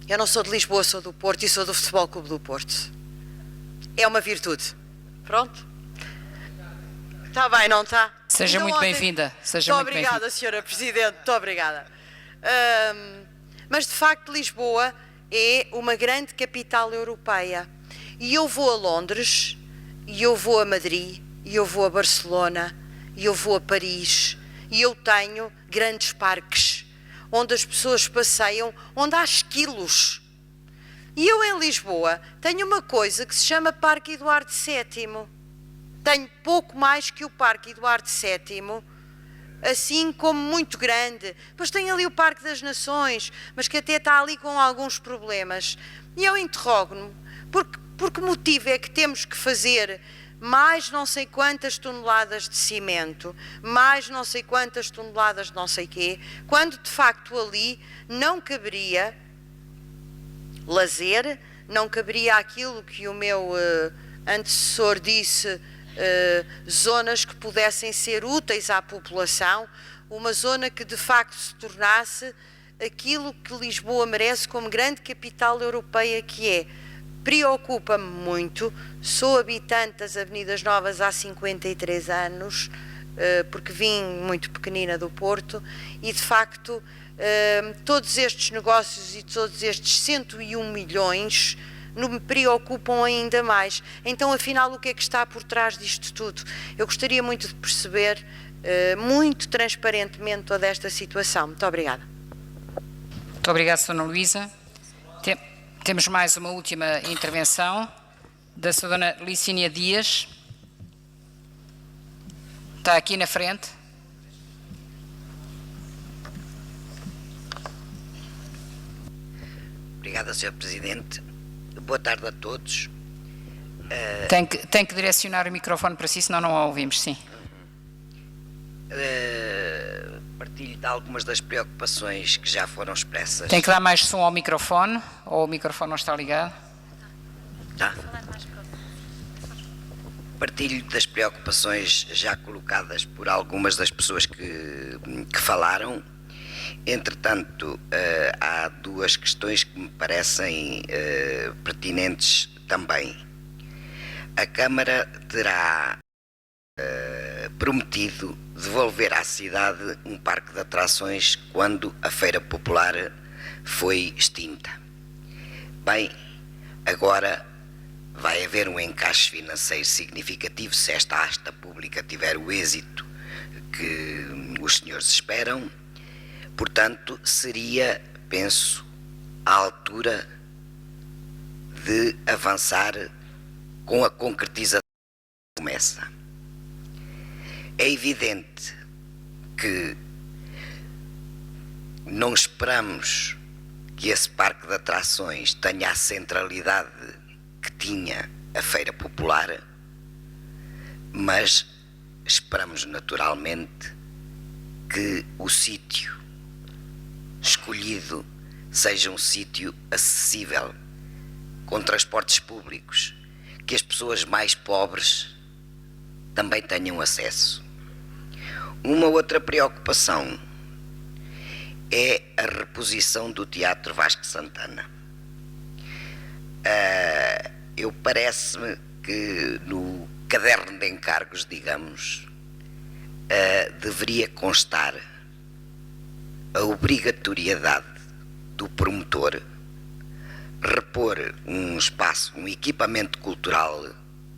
eu não sou de Lisboa, sou do Porto e sou do Futebol Clube do Porto. É uma virtude. Pronto? Está bem, não está? Seja então, muito bem-vinda. Seja muito bem-vinda. Obrigada, Sra. Presidente. Muito obrigada. Mas, de facto, Lisboa é uma grande capital europeia. E eu vou a Londres, e eu vou a Madrid, e eu vou a Barcelona, e eu vou a Paris, e eu tenho grandes parques, onde as pessoas passeiam, onde há esquilos. E eu em Lisboa tenho uma coisa que se chama Parque Eduardo VII. Tenho pouco mais que o Parque Eduardo VII, assim como muito grande. Depois tenho ali o Parque das Nações, mas que até está ali com alguns problemas. E eu interrogo-me, por que motivo é que temos que fazer mais não sei quantas toneladas de cimento, mais não sei quantas toneladas de não sei quê, quando de facto ali não caberia lazer, não caberia aquilo que o meu antecessor disse, zonas que pudessem ser úteis à população, uma zona que de facto se tornasse aquilo que Lisboa merece como grande capital europeia que é. Preocupa-me muito, sou habitante das Avenidas Novas há 53 anos, porque vim muito pequenina do Porto e de facto todos estes negócios e todos estes 101 milhões me preocupam ainda mais. Então, afinal, o que é que está por trás disto tudo? Eu gostaria muito de perceber, muito transparentemente, toda esta situação. Muito obrigada. Muito obrigado, Sra. Luísa. Temos mais uma última intervenção da Sra. Licínia Dias. Está aqui na frente. Obrigado, Sr. Presidente. Boa tarde a todos. Tem que direcionar o microfone para si, senão não a ouvimos, sim. Partilho de algumas das preocupações que já foram expressas. Tem que dar mais som ao microfone, ou o microfone não está ligado? Tá? Partilho das preocupações já colocadas por algumas das pessoas que falaram. Entretanto, há duas questões que me parecem pertinentes também. A Câmara terá prometido devolver à cidade um parque de atrações quando a Feira Popular foi extinta. Bem, agora vai haver um encaixe financeiro significativo se esta asta pública tiver o êxito que os senhores esperam. Portanto, seria, penso, à altura de avançar com a concretização da promessa. É evidente que não esperamos que esse parque de atrações tenha a centralidade que tinha a Feira Popular, mas esperamos naturalmente que o sítio escolhido seja um sítio acessível, com transportes públicos, que as pessoas mais pobres também tenham acesso. Uma outra preocupação é a reposição do Teatro Vasco Santana. Eu parece-me que no caderno de encargos, digamos, deveria constar a obrigatoriedade do promotor repor um espaço, um equipamento cultural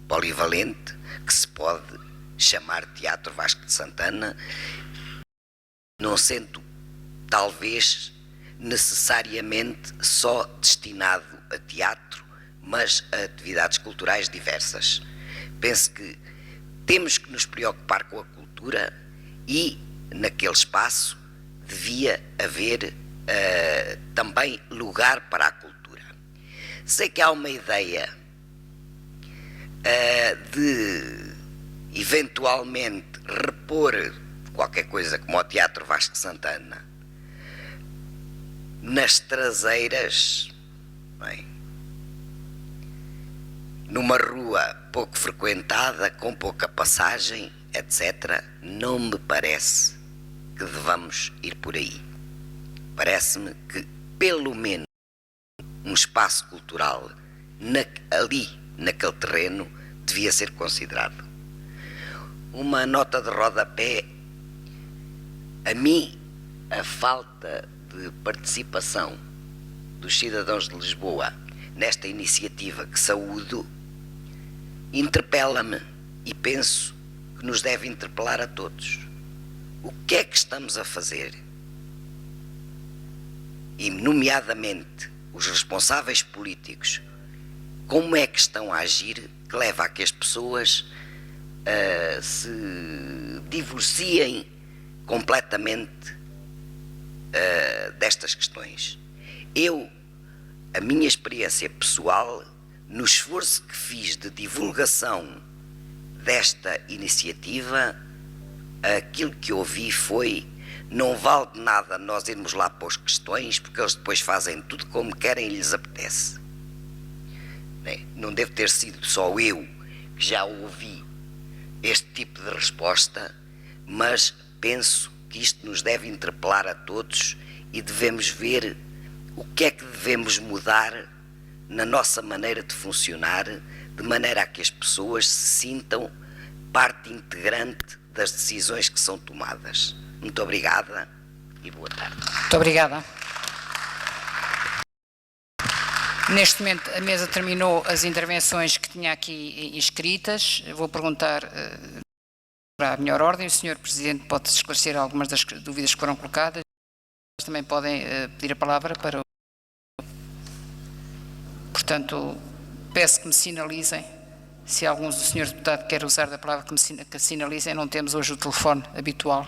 polivalente que se pode chamar Teatro Vasco de Santana, não sendo talvez necessariamente só destinado a teatro, mas a atividades culturais diversas. Penso que temos que nos preocupar com a cultura e naquele espaço devia haver também lugar para a cultura. Sei que há uma ideia de eventualmente repor qualquer coisa como o Teatro Vasco Santana nas traseiras, bem, numa rua pouco frequentada, com pouca passagem, etc. Não me parece que devamos ir por aí. Parece-me que, pelo menos, um espaço cultural ali, naquele terreno, devia ser considerado. Uma nota de rodapé: a mim, a falta de participação dos cidadãos de Lisboa nesta iniciativa que saúdo interpela-me e penso que nos deve interpelar a todos. O que é que estamos a fazer? E, nomeadamente, os responsáveis políticos, como é que estão a agir que leva a que as pessoas se divorciem completamente destas questões? A minha experiência pessoal, no esforço que fiz de divulgação desta iniciativa, aquilo que ouvi foi: não vale de nada nós irmos lá pôr questões, porque eles depois fazem tudo como querem e lhes apetece. Não deve ter sido só eu que já ouvi este tipo de resposta, mas penso que isto nos deve interpelar a todos e devemos ver o que é que devemos mudar na nossa maneira de funcionar, de maneira a que as pessoas se sintam parte integrante das decisões que são tomadas. Muito obrigada e boa tarde. Muito obrigada. Neste momento a mesa terminou as intervenções que tinha aqui inscritas. Eu vou perguntar para a melhor ordem. O Sr. Presidente pode esclarecer algumas das dúvidas que foram colocadas. também podem pedir a palavra para o... Portanto, peço que me sinalizem, se algum dos senhores deputados quer usar da palavra, que sinalizem. Não temos hoje o telefone habitual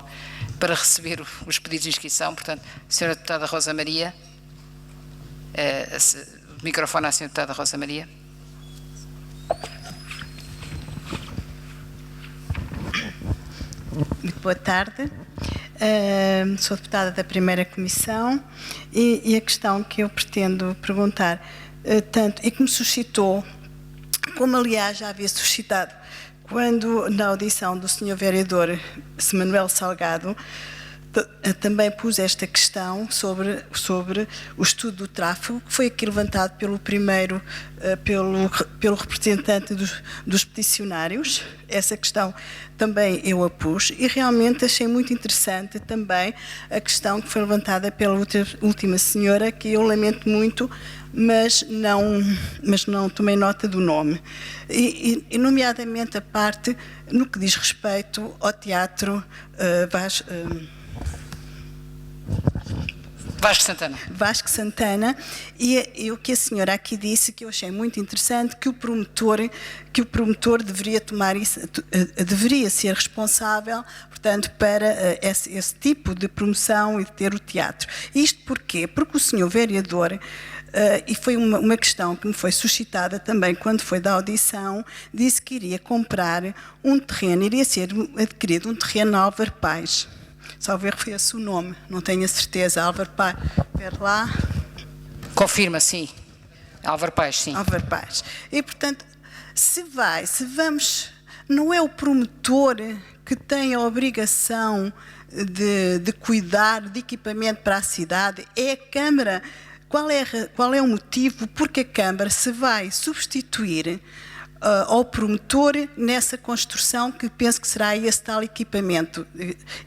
para receber os pedidos de inscrição. Portanto, Sra. Deputada Rosa Maria, o microfone à Sra. Deputada Rosa Maria. Muito boa tarde. Sou deputada da primeira comissão e a questão que eu pretendo perguntar, tanto e que me suscitou, como aliás já havia suscitado quando na audição do Sr. Vereador Manuel Salgado, também pus esta questão sobre o estudo do tráfego, que foi aqui levantado pelo representante dos peticionários. Essa questão também eu a pus e realmente achei muito interessante também a questão que foi levantada pela última senhora, que eu lamento muito, mas não tomei nota do nome. E nomeadamente a parte no que diz respeito ao teatro Vasco Santana, e o que a senhora aqui disse, que eu achei muito interessante, que o promotor deveria tomar isso, deveria ser responsável, portanto, para esse tipo de promoção e de ter o teatro. Isto porquê? Porque o senhor vereador, e foi uma questão que me foi suscitada também quando foi da audição, disse que iria comprar um terreno, iria ser adquirido um terreno na Álvaro Pais. Salvo erro foi esse o nome, não tenho a certeza. Álvaro Pais, ver lá. Confirma, sim. Álvaro Pais, sim. Álvaro Pais. E, portanto, se vamos, não é o promotor que tem a obrigação de cuidar de equipamento para a cidade, é a Câmara. Qual é o motivo porque a Câmara se vai substituir ao promotor nessa construção, que penso que será esse tal equipamento?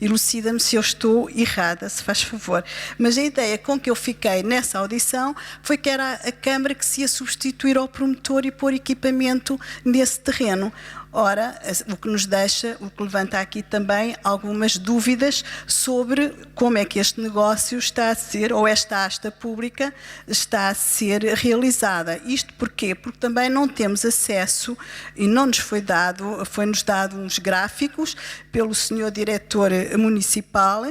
Elucida-me se eu estou errada, se faz favor. Mas a ideia com que eu fiquei nessa audição foi que era a Câmara que se ia substituir ao promotor e pôr equipamento nesse terreno. Ora, o que levanta aqui também algumas dúvidas sobre como é que este negócio está a ser, ou esta asta pública está a ser realizada. Isto porquê? Porque também não temos acesso, e não nos foi-nos dado uns gráficos pelo senhor diretor municipal,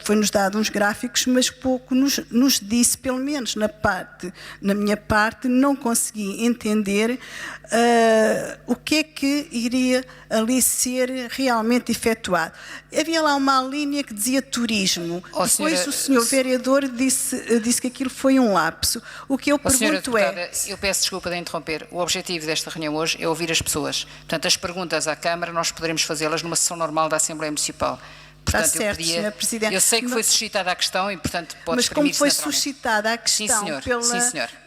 foi-nos dado uns gráficos, mas pouco nos disse, pelo menos na minha parte, não consegui entender o que é que iria ali ser realmente efetuado. Havia lá uma linha que dizia turismo. Depois o senhor vereador disse que aquilo foi um lapso. O que eu pergunto é... Eu peço desculpa de interromper. O objetivo desta reunião hoje é ouvir as pessoas. Portanto, as perguntas à Câmara nós poderemos fazê-las numa sessão normal da Assembleia Municipal. Portanto, está certo, Sr. Presidente. Eu sei que foi suscitada a questão e, portanto, pode exprimir-se. Mas como foi suscitada a questão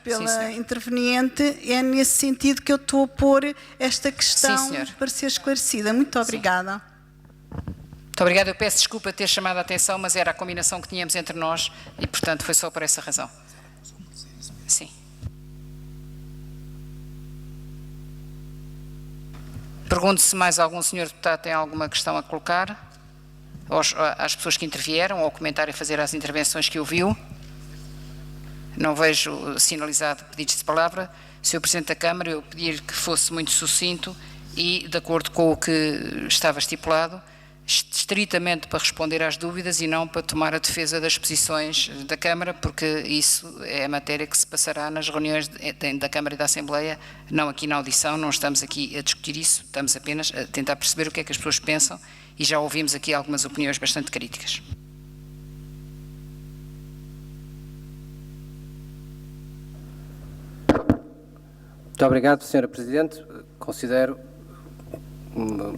pela interveniente, é nesse sentido que eu estou a pôr esta questão para ser esclarecida. Muito obrigada. Muito obrigada. Eu peço desculpa de ter chamado a atenção, mas era a combinação que tínhamos entre nós e, portanto, foi só por essa razão. Sim. Pergunto se mais algum senhor deputado tem alguma questão a colocar às pessoas que intervieram, ou comentário a fazer às intervenções que ouviu. Não vejo sinalizado pedidos de palavra. Sr. Presidente da Câmara, eu pedi-lhe que fosse muito sucinto e, de acordo com o que estava estipulado, estritamente para responder às dúvidas e não para tomar a defesa das posições da Câmara, porque isso é a matéria que se passará nas reuniões da Câmara e da Assembleia, não aqui na audição. Não estamos aqui a discutir isso, estamos apenas a tentar perceber o que é que as pessoas pensam e já ouvimos aqui algumas opiniões bastante críticas. Muito obrigado, Sra. Presidente. Considero,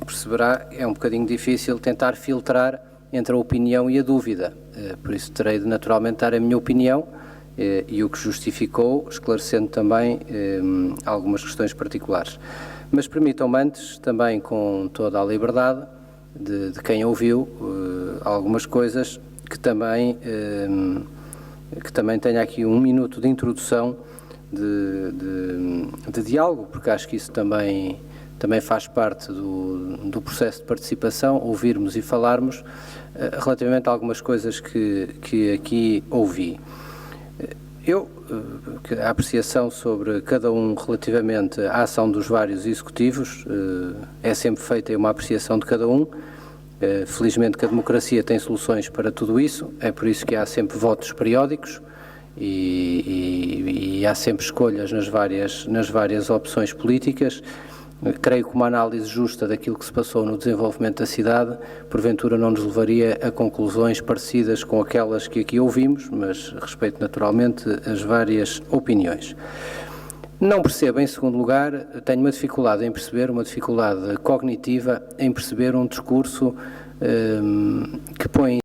perceberá, é um bocadinho difícil tentar filtrar entre a opinião e a dúvida. Por isso terei de naturalmente dar a minha opinião e o que justificou, esclarecendo também algumas questões particulares. Mas permitam-me antes, também com toda a liberdade de quem ouviu, algumas coisas que também tenha aqui um minuto de introdução de diálogo, porque acho que isso também também faz parte do processo de participação, ouvirmos e falarmos relativamente a algumas coisas que aqui ouvi. A apreciação sobre cada um relativamente à ação dos vários executivos é sempre feita uma apreciação de cada um. Felizmente que a democracia tem soluções para tudo isso, é por isso que há sempre votos periódicos e há sempre escolhas nas várias opções políticas. Creio que uma análise justa daquilo que se passou no desenvolvimento da cidade, porventura não nos levaria a conclusões parecidas com aquelas que aqui ouvimos, mas respeito naturalmente as várias opiniões. Não percebo, em segundo lugar, tenho uma dificuldade em perceber, uma dificuldade cognitiva em perceber um discurso que põe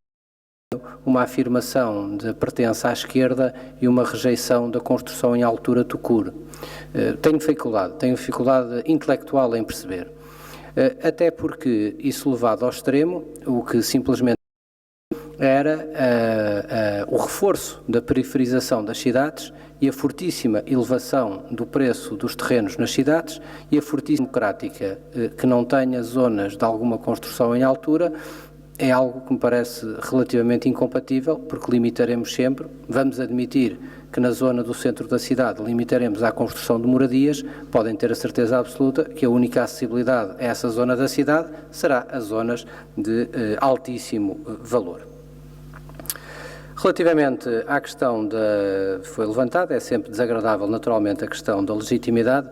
uma afirmação de pertença à esquerda e uma rejeição da construção em altura tucur. Tenho dificuldade intelectual em perceber. Até porque isso levado ao extremo, o que simplesmente era o reforço da periferização das cidades e a fortíssima elevação do preço dos terrenos nas cidades e a fortíssima democrática que não tenha zonas de alguma construção em altura é algo que me parece relativamente incompatível, porque limitaremos sempre, vamos admitir que na zona do centro da cidade limitaremos à construção de moradias, podem ter a certeza absoluta que a única acessibilidade a essa zona da cidade será as zonas de altíssimo valor. Relativamente à questão foi levantada, é sempre desagradável naturalmente a questão da legitimidade,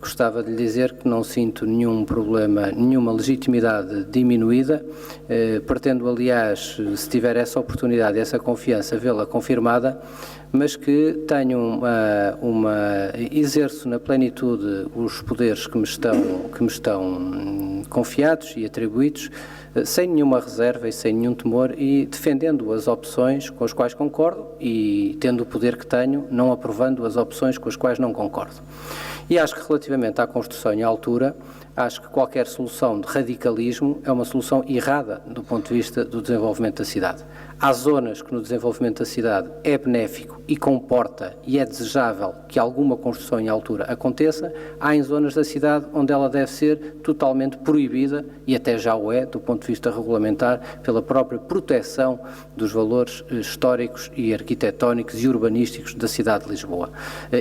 gostava de lhe dizer que não sinto nenhum problema, nenhuma legitimidade diminuída, pretendo aliás, se tiver essa oportunidade e essa confiança, vê-la confirmada, mas que tenho exerço na plenitude os poderes que me estão confiados e atribuídos, sem nenhuma reserva e sem nenhum temor e defendendo as opções com as quais concordo e tendo o poder que tenho, não aprovando as opções com as quais não concordo. E acho que relativamente à construção em altura, acho que qualquer solução de radicalismo é uma solução errada do ponto de vista do desenvolvimento da cidade. Há zonas que no desenvolvimento da cidade é benéfico e comporta e é desejável que alguma construção em altura aconteça. Há em zonas da cidade onde ela deve ser totalmente proibida e até já o é do ponto de vista regulamentar pela própria proteção dos valores históricos e arquitetónicos e urbanísticos da cidade de Lisboa.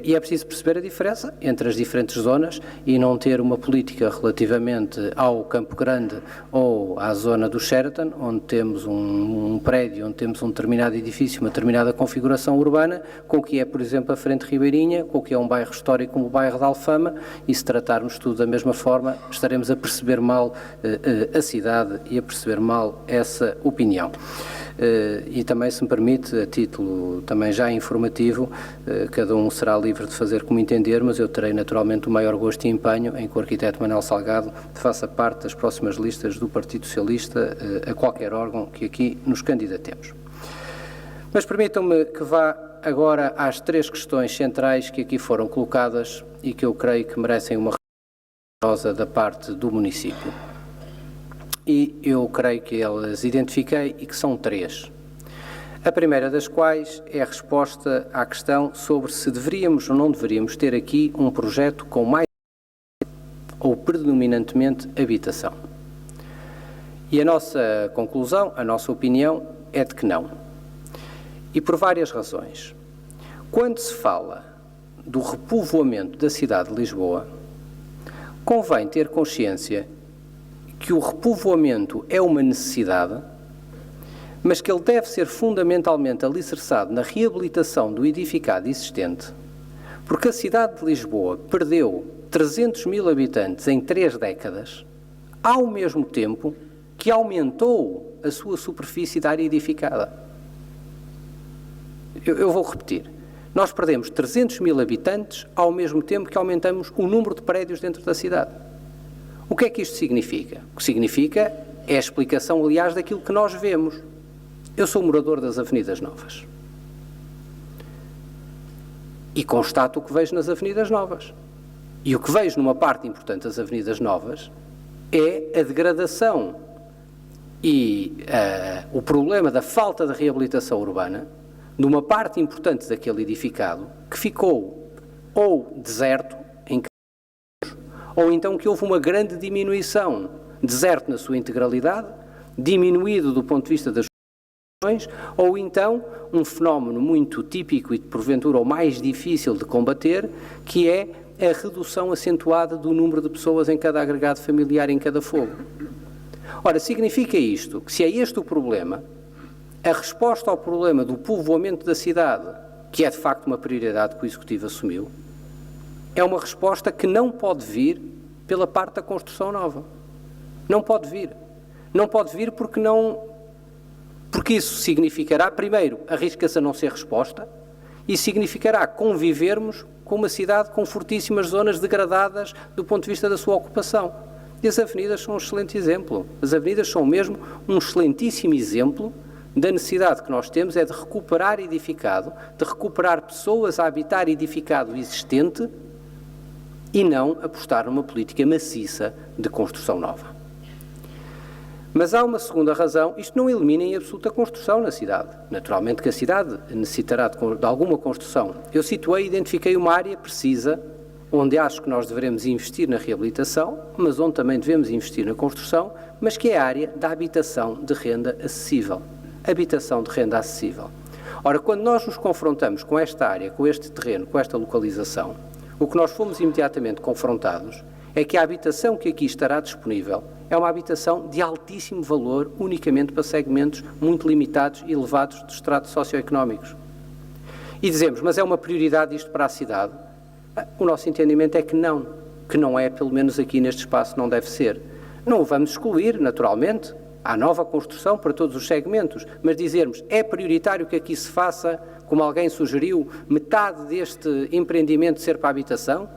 E é preciso perceber a diferença entre as diferentes zonas e não ter uma política relativamente ao Campo Grande ou à zona do Sheraton, onde temos um prédio, onde temos um determinado edifício, uma determinada configuração urbana, com o que é, por exemplo, a Frente Ribeirinha, com o que é um bairro histórico como o bairro de Alfama, e se tratarmos tudo da mesma forma, estaremos a perceber mal a cidade e a perceber mal essa opinião. E também, se me permite, a título também já informativo, cada um será livre de fazer como entender, mas eu terei naturalmente o maior gosto e empenho em que o arquiteto Manuel Salgado faça parte das próximas listas do Partido Socialista a qualquer órgão que aqui nos candidatemos. Mas permitam-me que vá agora às três questões centrais que aqui foram colocadas e que eu creio que merecem uma resposta da parte do município. E eu creio que elas identifiquei e que são três. A primeira das quais é a resposta à questão sobre se deveríamos ou não deveríamos ter aqui um projeto com mais ou predominantemente habitação. E a nossa conclusão, a nossa opinião é de que não. E por várias razões. Quando se fala do repovoamento da cidade de Lisboa, convém ter consciência que o repovoamento é uma necessidade, mas que ele deve ser fundamentalmente alicerçado na reabilitação do edificado existente, porque a cidade de Lisboa perdeu 300 mil habitantes em 3 décadas, ao mesmo tempo que aumentou a sua superfície de área edificada. Eu vou repetir. Nós perdemos 300 mil habitantes ao mesmo tempo que aumentamos o número de prédios dentro da cidade. O que é que isto significa? O que significa é a explicação, aliás, daquilo que nós vemos. Eu sou morador das Avenidas Novas. E constato o que vejo nas Avenidas Novas. E o que vejo numa parte importante das Avenidas Novas é a degradação e o problema da falta de reabilitação urbana numa parte importante daquele edificado que ficou ou deserto, ou então que houve uma grande diminuição, deserto na sua integralidade, diminuído do ponto de vista das soluções, ou então um fenómeno muito típico e porventura o mais difícil de combater, que é a redução acentuada do número de pessoas em cada agregado familiar, em cada fogo. Ora, significa isto que se é este o problema, a resposta ao problema do povoamento da cidade, que é de facto uma prioridade que o Executivo assumiu, é uma resposta que não pode vir pela parte da construção nova. Não pode vir. Não pode vir porque isso significará, primeiro, arrisca-se a não ser resposta, e significará convivermos com uma cidade com fortíssimas zonas degradadas do ponto de vista da sua ocupação. E as avenidas são um excelente exemplo. As avenidas são mesmo um excelentíssimo exemplo da necessidade que nós temos é de recuperar edificado, de recuperar pessoas a habitar edificado existente e não apostar numa política maciça de construção nova. Mas há uma segunda razão, isto não elimina em absoluta construção na cidade. Naturalmente que a cidade necessitará de alguma construção. Eu identifiquei uma área precisa, onde acho que nós devemos investir na reabilitação, mas onde também devemos investir na construção, mas que é a área da habitação de renda acessível. Habitação de renda acessível. Ora, quando nós nos confrontamos com esta área, com este terreno, com esta localização, o que nós fomos imediatamente confrontados é que a habitação que aqui estará disponível é uma habitação de altíssimo valor, unicamente para segmentos muito limitados e elevados dos estratos socioeconómicos. E dizemos, mas é uma prioridade isto para a cidade? O nosso entendimento é que não é, pelo menos aqui neste espaço, não deve ser. Não o vamos excluir, naturalmente, há nova construção para todos os segmentos, mas dizermos, é prioritário que aqui se faça, como alguém sugeriu, metade deste empreendimento ser para a habitação?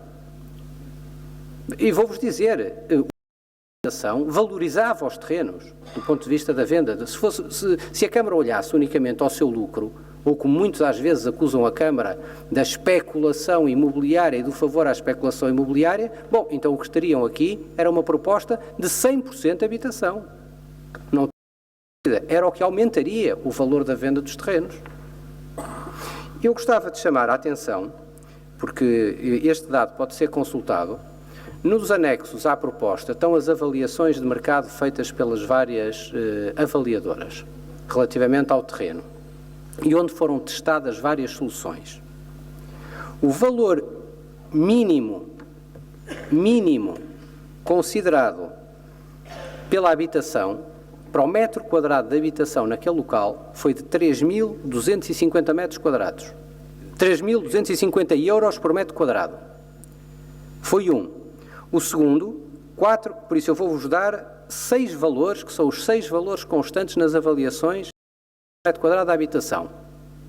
E vou-vos dizer, a habitação valorizava os terrenos, do ponto de vista da venda. Se a Câmara olhasse unicamente ao seu lucro, ou como muitos às vezes acusam a Câmara da especulação imobiliária e do favor à especulação imobiliária, bom, então o que estariam aqui era uma proposta de 100% habitação. Não era o que aumentaria o valor da venda dos terrenos. Eu gostava de chamar a atenção, porque este dado pode ser consultado, nos anexos à proposta estão as avaliações de mercado feitas pelas várias avaliadoras, relativamente ao terreno, e onde foram testadas várias soluções. O valor mínimo considerado pela habitação, para o metro quadrado de habitação naquele local, foi de 3.250 metros quadrados. 3.250 euros por metro quadrado. Foi um. O segundo, 4, por isso eu vou-vos dar 6 valores, que são os 6 valores constantes nas avaliações do metro quadrado da habitação.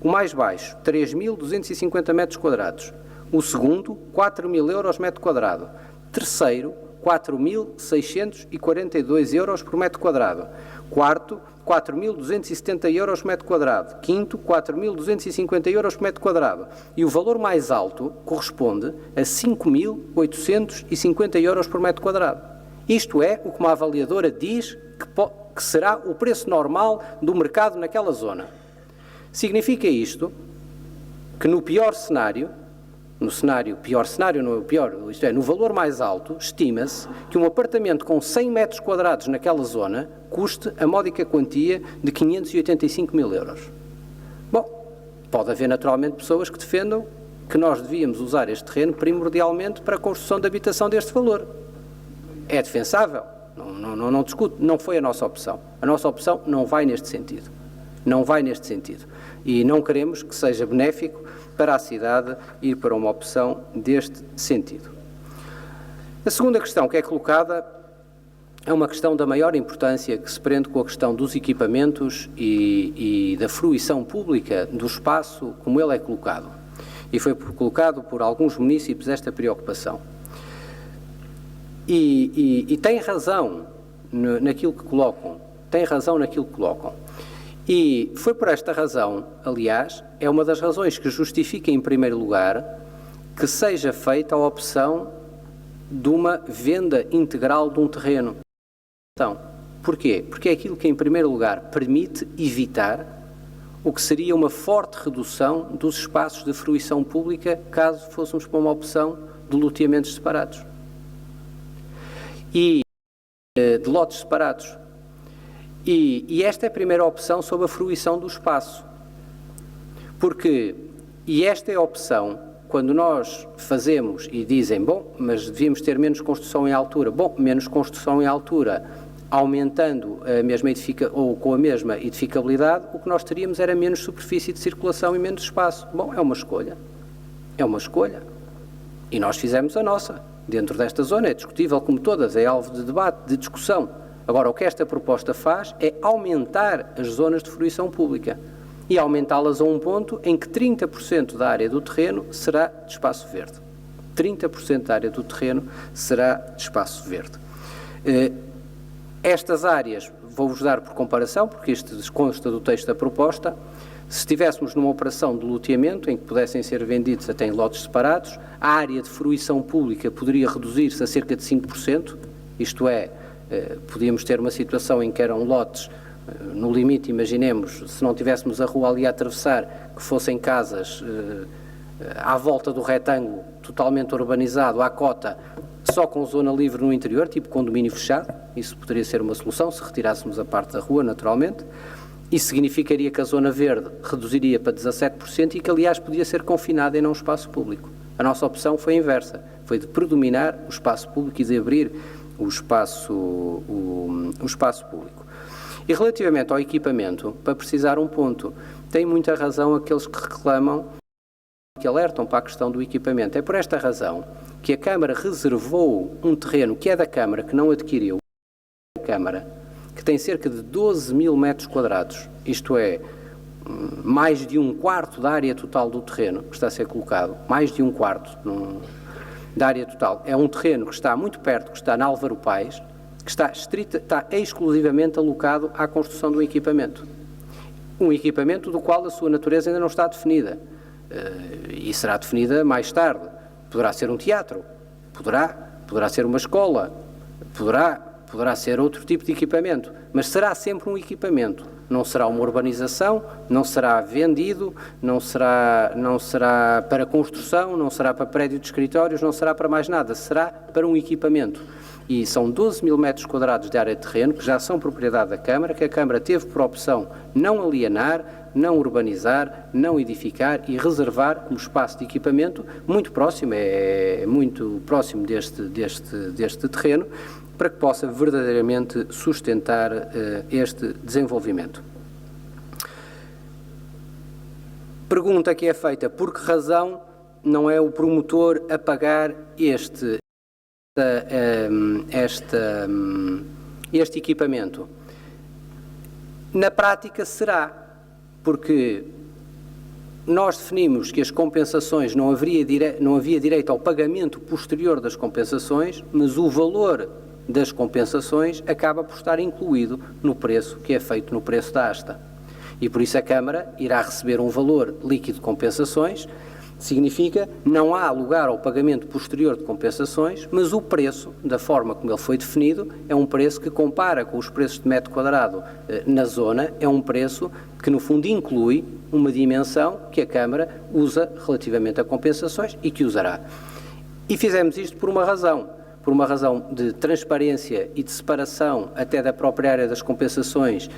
O mais baixo, 3.250 metros quadrados. O segundo, 4.000 euros metro quadrado. Terceiro, 4.642 euros por metro quadrado. Quarto, 4.270 euros por metro quadrado. Quinto, 4.250 euros por metro quadrado. E o valor mais alto corresponde a 5.850 euros por metro quadrado. Isto é o que uma avaliadora diz que será o preço normal do mercado naquela zona. Significa isto que no pior cenário, no valor mais alto, estima-se que um apartamento com 100 metros quadrados naquela zona custe a módica quantia de 585 mil euros. Bom, pode haver naturalmente pessoas que defendam que nós devíamos usar este terreno primordialmente para a construção de habitação deste valor. É defensável, não discuto, não foi a nossa opção. A nossa opção não vai neste sentido. Não vai neste sentido. E não queremos que seja benéfico para a cidade ir para uma opção deste sentido. A segunda questão que é colocada é uma questão da maior importância que se prende com a questão dos equipamentos e da fruição pública do espaço como ele é colocado. E foi colocado por alguns municípios esta preocupação. E tem razão naquilo que colocam. E foi por esta razão, aliás, é uma das razões que justifica, em primeiro lugar, que seja feita a opção de uma venda integral de um terreno. Então, porquê? Porque é aquilo que, em primeiro lugar, permite evitar o que seria uma forte redução dos espaços de fruição pública caso fôssemos para uma opção de loteamentos separados. e de lotes separados. E esta é a primeira opção sobre a fruição do espaço. E esta é a opção, quando nós fazemos e dizem, bom, mas devíamos ter menos construção em altura. Bom, menos construção em altura, aumentando a mesma ou com a mesma edificabilidade, o que nós teríamos era menos superfície de circulação e menos espaço. Bom, é uma escolha. É uma escolha. E nós fizemos a nossa. Dentro desta zona é discutível como todas, é alvo de debate, de discussão. Agora, o que esta proposta faz é aumentar as zonas de fruição pública e aumentá-las a um ponto em que 30% da área do terreno será de espaço verde. 30% da área do terreno será de espaço verde. Estas áreas, vou-vos dar por comparação, porque isto consta do texto da proposta, se estivéssemos numa operação de loteamento em que pudessem ser vendidos até em lotes separados, a área de fruição pública poderia reduzir-se a cerca de 5%, isto é, podíamos ter uma situação em que eram lotes, no limite, imaginemos, se não tivéssemos a rua ali a atravessar, que fossem casas à volta do retângulo, totalmente urbanizado, à cota, só com zona livre no interior, tipo condomínio fechado, isso poderia ser uma solução, se retirássemos a parte da rua, naturalmente. Isso significaria que a zona verde reduziria para 17% e que, aliás, podia ser confinada e não o espaço público. A nossa opção foi a inversa, foi de predominar o espaço público e de abrir o espaço público. E relativamente ao equipamento, para precisar um ponto, tem muita razão aqueles que reclamam, que alertam para a questão do equipamento. É por esta razão que a Câmara reservou um terreno que é da Câmara, que não adquiriu, a Câmara, que tem cerca de 12 mil metros quadrados, isto é, mais de um quarto da área total do terreno que está a ser colocado, mais de um quarto da área total. É um terreno que está muito perto, que está na Álvaro Pais, que está exclusivamente alocado à construção do equipamento. Um equipamento do qual a sua natureza ainda não está definida. E será definida mais tarde. Poderá ser um teatro, poderá ser uma escola, poderá ser outro tipo de equipamento, mas será sempre um equipamento. Não será uma urbanização, não será vendido, não será para construção, não será para prédio de escritórios, não será para mais nada, será para um equipamento. E são 12 mil metros quadrados de área de terreno que já são propriedade da Câmara, que a Câmara teve por opção não alienar, não urbanizar, não edificar e reservar como espaço de equipamento muito próximo, é muito próximo deste terreno, para que possa verdadeiramente sustentar este desenvolvimento. Pergunta que é feita: por que razão não é o promotor a pagar este equipamento? Na prática será, porque nós definimos que as compensações não havia direito ao pagamento posterior das compensações, mas o valor das compensações acaba por estar incluído no preço que é feito no preço da asta. E por isso a Câmara irá receber um valor líquido de compensações, significa não há lugar ao pagamento posterior de compensações, mas o preço, da forma como ele foi definido, é um preço que compara com os preços de metro quadrado na zona, é um preço que no fundo inclui uma dimensão que a Câmara usa relativamente a compensações e que usará. E fizemos isto por uma razão de transparência e de separação até da própria área das compensações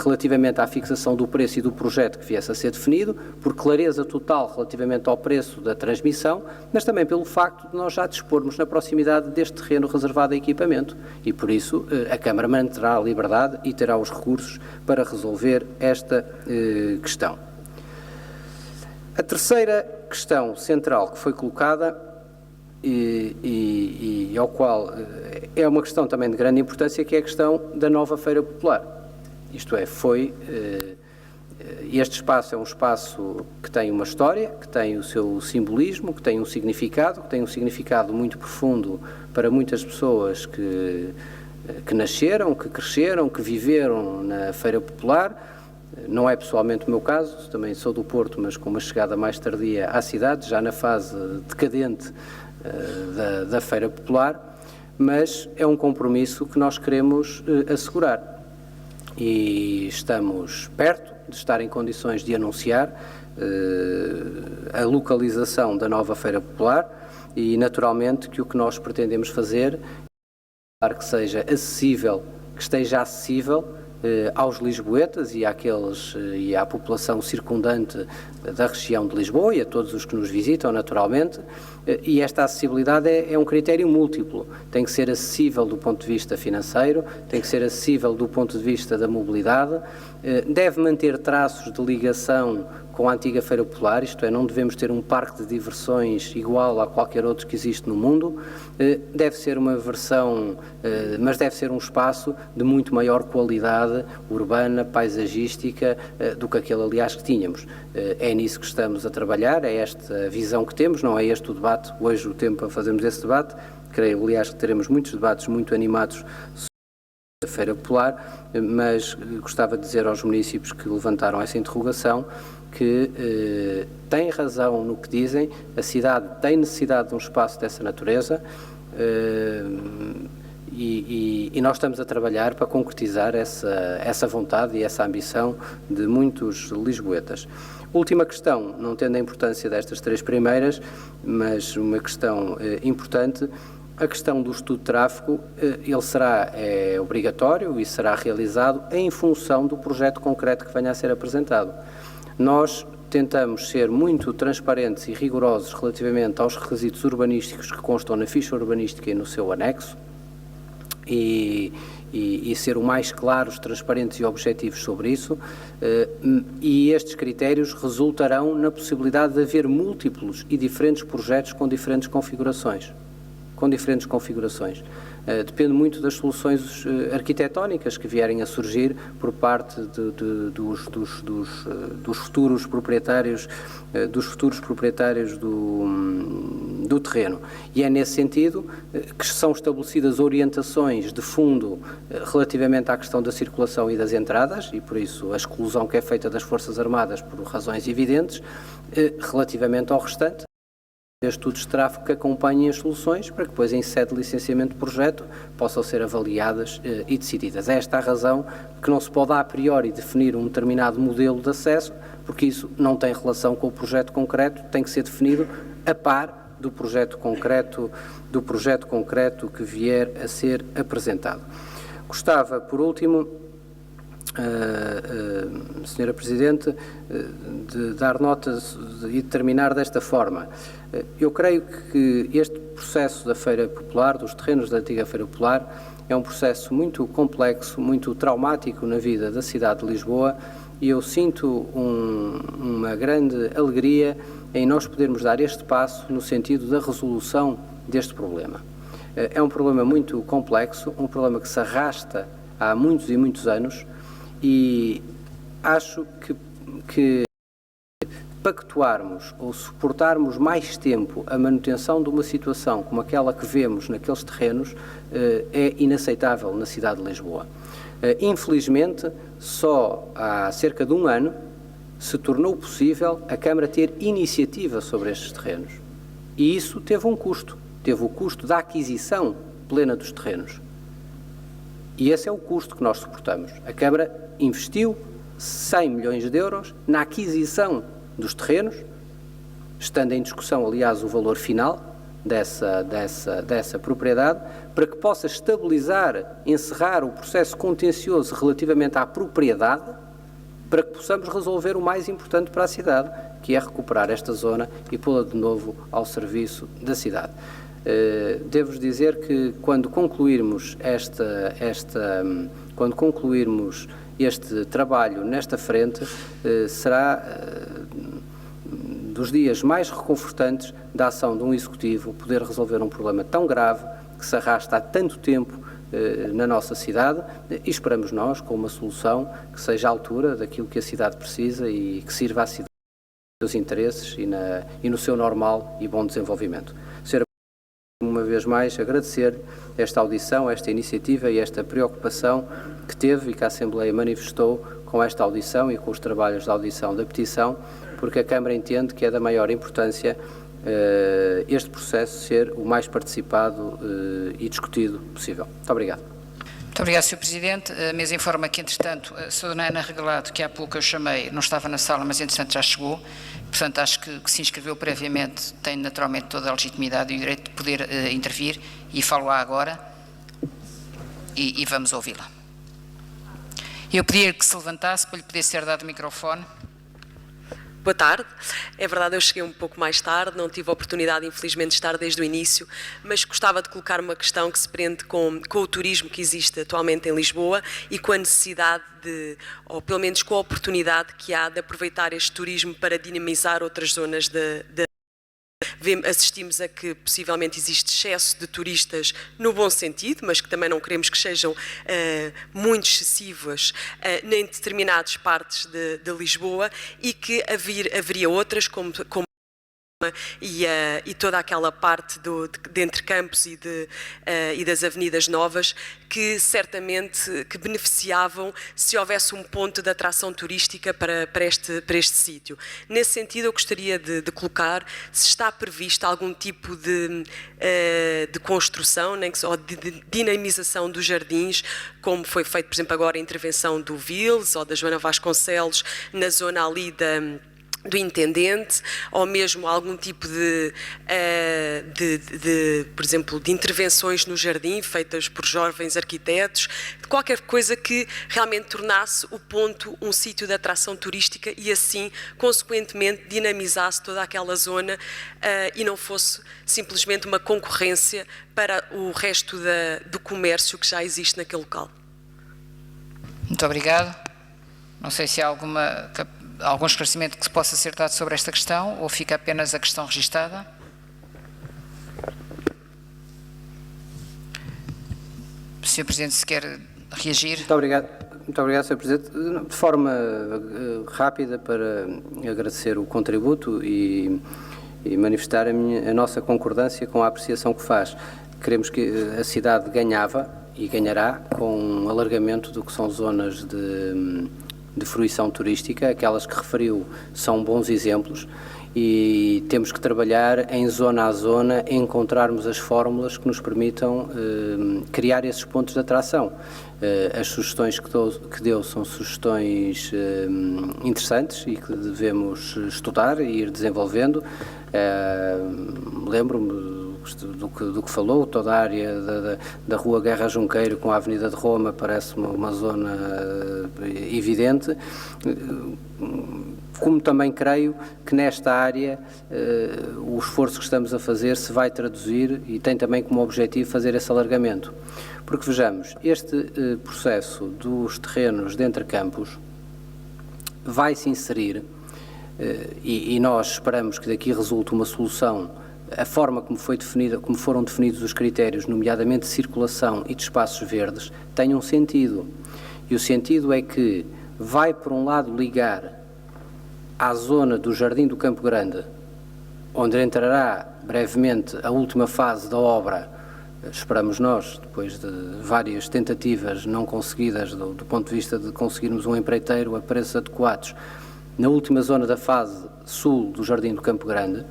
relativamente à fixação do preço e do projeto que viesse a ser definido, por clareza total relativamente ao preço da transmissão, mas também pelo facto de nós já dispormos na proximidade deste terreno reservado a equipamento e por isso a Câmara manterá a liberdade e terá os recursos para resolver esta questão. A terceira questão central que foi colocada e ao qual é uma questão também de grande importância, que é a questão da nova Feira Popular. Isto é, este espaço é um espaço que tem uma história, que tem o seu simbolismo, que tem um significado muito profundo para muitas pessoas que nasceram, que cresceram, que viveram na Feira Popular. Não é pessoalmente o meu caso, também sou do Porto, mas com uma chegada mais tardia à cidade, já na fase decadente da Feira Popular, mas é um compromisso que nós queremos assegurar e estamos perto de estar em condições de anunciar a localização da nova Feira Popular e naturalmente que o que nós pretendemos fazer que seja acessível, que esteja acessível aos lisboetas e à população circundante da região de Lisboa e a todos os que nos visitam, naturalmente, e esta acessibilidade é um critério múltiplo. Tem que ser acessível do ponto de vista financeiro, tem que ser acessível do ponto de vista da mobilidade, deve manter traços de ligação com a antiga Feira Popular, isto é, não devemos ter um parque de diversões igual a qualquer outro que existe no mundo, deve ser uma versão, mas deve ser um espaço de muito maior qualidade urbana, paisagística, do que aquele, aliás, que tínhamos. É nisso que estamos a trabalhar, é esta visão que temos, não é este o debate, hoje o tempo para fazermos esse debate, creio, aliás, que teremos muitos debates muito animados sobre a Feira Popular, mas gostava de dizer aos municípios que levantaram essa interrogação que têm razão no que dizem, a cidade tem necessidade de um espaço dessa natureza e nós estamos a trabalhar para concretizar essa vontade e essa ambição de muitos lisboetas. Última questão, não tendo a importância destas três primeiras, mas uma questão importante, a questão do estudo de tráfego, ele será obrigatório e será realizado em função do projeto concreto que venha a ser apresentado. Nós tentamos ser muito transparentes e rigorosos relativamente aos requisitos urbanísticos que constam na ficha urbanística e no seu anexo e ser o mais claros, transparentes e objetivos sobre isso, e estes critérios resultarão na possibilidade de haver múltiplos e diferentes projetos com diferentes configurações. Depende muito das soluções arquitetónicas que vierem a surgir por parte dos futuros proprietários do terreno. E é nesse sentido que são estabelecidas orientações de fundo relativamente à questão da circulação e das entradas, e por isso a exclusão que é feita das Forças Armadas por razões evidentes, relativamente ao restante, estudos de tráfego que acompanhem as soluções para que depois, em sede de licenciamento de projeto, possam ser avaliadas e decididas. É esta a razão que não se pode a priori definir um determinado modelo de acesso, porque isso não tem relação com o projeto concreto, tem que ser definido a par do projeto concreto que vier a ser apresentado. Gostava, por último, Senhora Presidente, de dar nota e de terminar desta forma. Eu creio que este processo da Feira Popular, dos terrenos da antiga Feira Popular, é um processo muito complexo, muito traumático na vida da cidade de Lisboa, e eu sinto uma grande alegria em nós podermos dar este passo no sentido da resolução deste problema. É um problema muito complexo, um problema que se arrasta há muitos e muitos anos, e acho que pactuarmos ou suportarmos mais tempo a manutenção de uma situação como aquela que vemos naqueles terrenos é inaceitável na cidade de Lisboa. Infelizmente, só há cerca de um ano se tornou possível a Câmara ter iniciativa sobre estes terrenos. E isso teve um custo. Teve o custo da aquisição plena dos terrenos. E esse é o custo que nós suportamos. A Câmara investiu 100 milhões de euros na aquisição dos terrenos, estando em discussão, aliás, o valor final dessa propriedade, para que possa estabilizar, encerrar o processo contencioso relativamente à propriedade, para que possamos resolver o mais importante para a cidade, que é recuperar esta zona e pô-la de novo ao serviço da cidade. Devo-vos dizer que quando concluirmos este trabalho nesta frente, será dos dias mais reconfortantes da ação de um Executivo poder resolver um problema tão grave que se arrasta há tanto tempo na nossa cidade, e esperamos nós com uma solução que seja à altura daquilo que a cidade precisa e que sirva à cidade, nos seus interesses e no seu normal e bom desenvolvimento. Uma vez mais, agradecer esta audição, esta iniciativa e esta preocupação que teve e que a Assembleia manifestou com esta audição e com os trabalhos da audição da petição, porque a Câmara entende que é da maior importância este processo ser o mais participado e discutido possível. Muito obrigado. Muito obrigado, Sr. Presidente. A mesa informa que, entretanto, a Sra. Ana Regalado, que há pouco eu chamei, não estava na sala, mas, entretanto, já chegou. Portanto, acho que se inscreveu previamente tem naturalmente toda a legitimidade e o direito de poder intervir, e falo-á agora. e vamos ouvi-la. Eu pedia que se levantasse para lhe poder ser dado o microfone. Boa tarde. É verdade, eu cheguei um pouco mais tarde, não tive a oportunidade, infelizmente, de estar desde o início, mas gostava de colocar uma questão que se prende com o turismo que existe atualmente em Lisboa e com a necessidade de, ou pelo menos com a oportunidade que há de aproveitar este turismo para dinamizar outras zonas assistimos a que possivelmente existe excesso de turistas no bom sentido, mas que também não queremos que sejam muito excessivas em determinadas partes de Lisboa e que haveria outras como e toda aquela parte de entre campos e das avenidas novas que certamente que beneficiavam se houvesse um ponto de atração turística para este sítio. Nesse sentido, eu gostaria de colocar se está previsto algum tipo de construção, ou de dinamização dos jardins, como foi feito, por exemplo, agora a intervenção do Vils ou da Joana Vasconcelos na zona ali do intendente, ou mesmo algum tipo por exemplo, de intervenções no jardim feitas por jovens arquitetos, de qualquer coisa que realmente tornasse o ponto um sítio de atração turística e assim, consequentemente, dinamizasse toda aquela zona e não fosse simplesmente uma concorrência para o resto do comércio que já existe naquele local. Muito obrigado. Não sei se há algum esclarecimento que se possa ser dado sobre esta questão ou fica apenas a questão registada? Sr. Presidente, se quer reagir. Muito obrigado, Sr. Presidente. De forma rápida para agradecer o contributo e manifestar a nossa concordância com a apreciação que faz. Queremos que a cidade ganhava e ganhará com um alargamento do que são zonas de fruição turística. Aquelas que referiu são bons exemplos e temos que trabalhar em zona a zona, encontrarmos as fórmulas que nos permitam criar esses pontos de atração. As sugestões que deu são sugestões interessantes e que devemos estudar e ir desenvolvendo. Lembro-me do que falou, toda a área da Rua Guerra Junqueiro com a Avenida de Roma parece-me uma zona evidente, como também creio que nesta área o esforço que estamos a fazer se vai traduzir e tem também como objetivo fazer esse alargamento. Porque vejamos, este processo dos terrenos de entre campos vai se inserir e nós esperamos que daqui resulte uma solução. A forma como foram definidos os critérios, nomeadamente de circulação e de espaços verdes, tem um sentido. E o sentido é que vai, por um lado, ligar à zona do Jardim do Campo Grande, onde entrará brevemente a última fase da obra, esperamos nós, depois de várias tentativas não conseguidas do ponto de vista de conseguirmos um empreiteiro a preços adequados, na última zona da fase sul do Jardim do Campo Grande.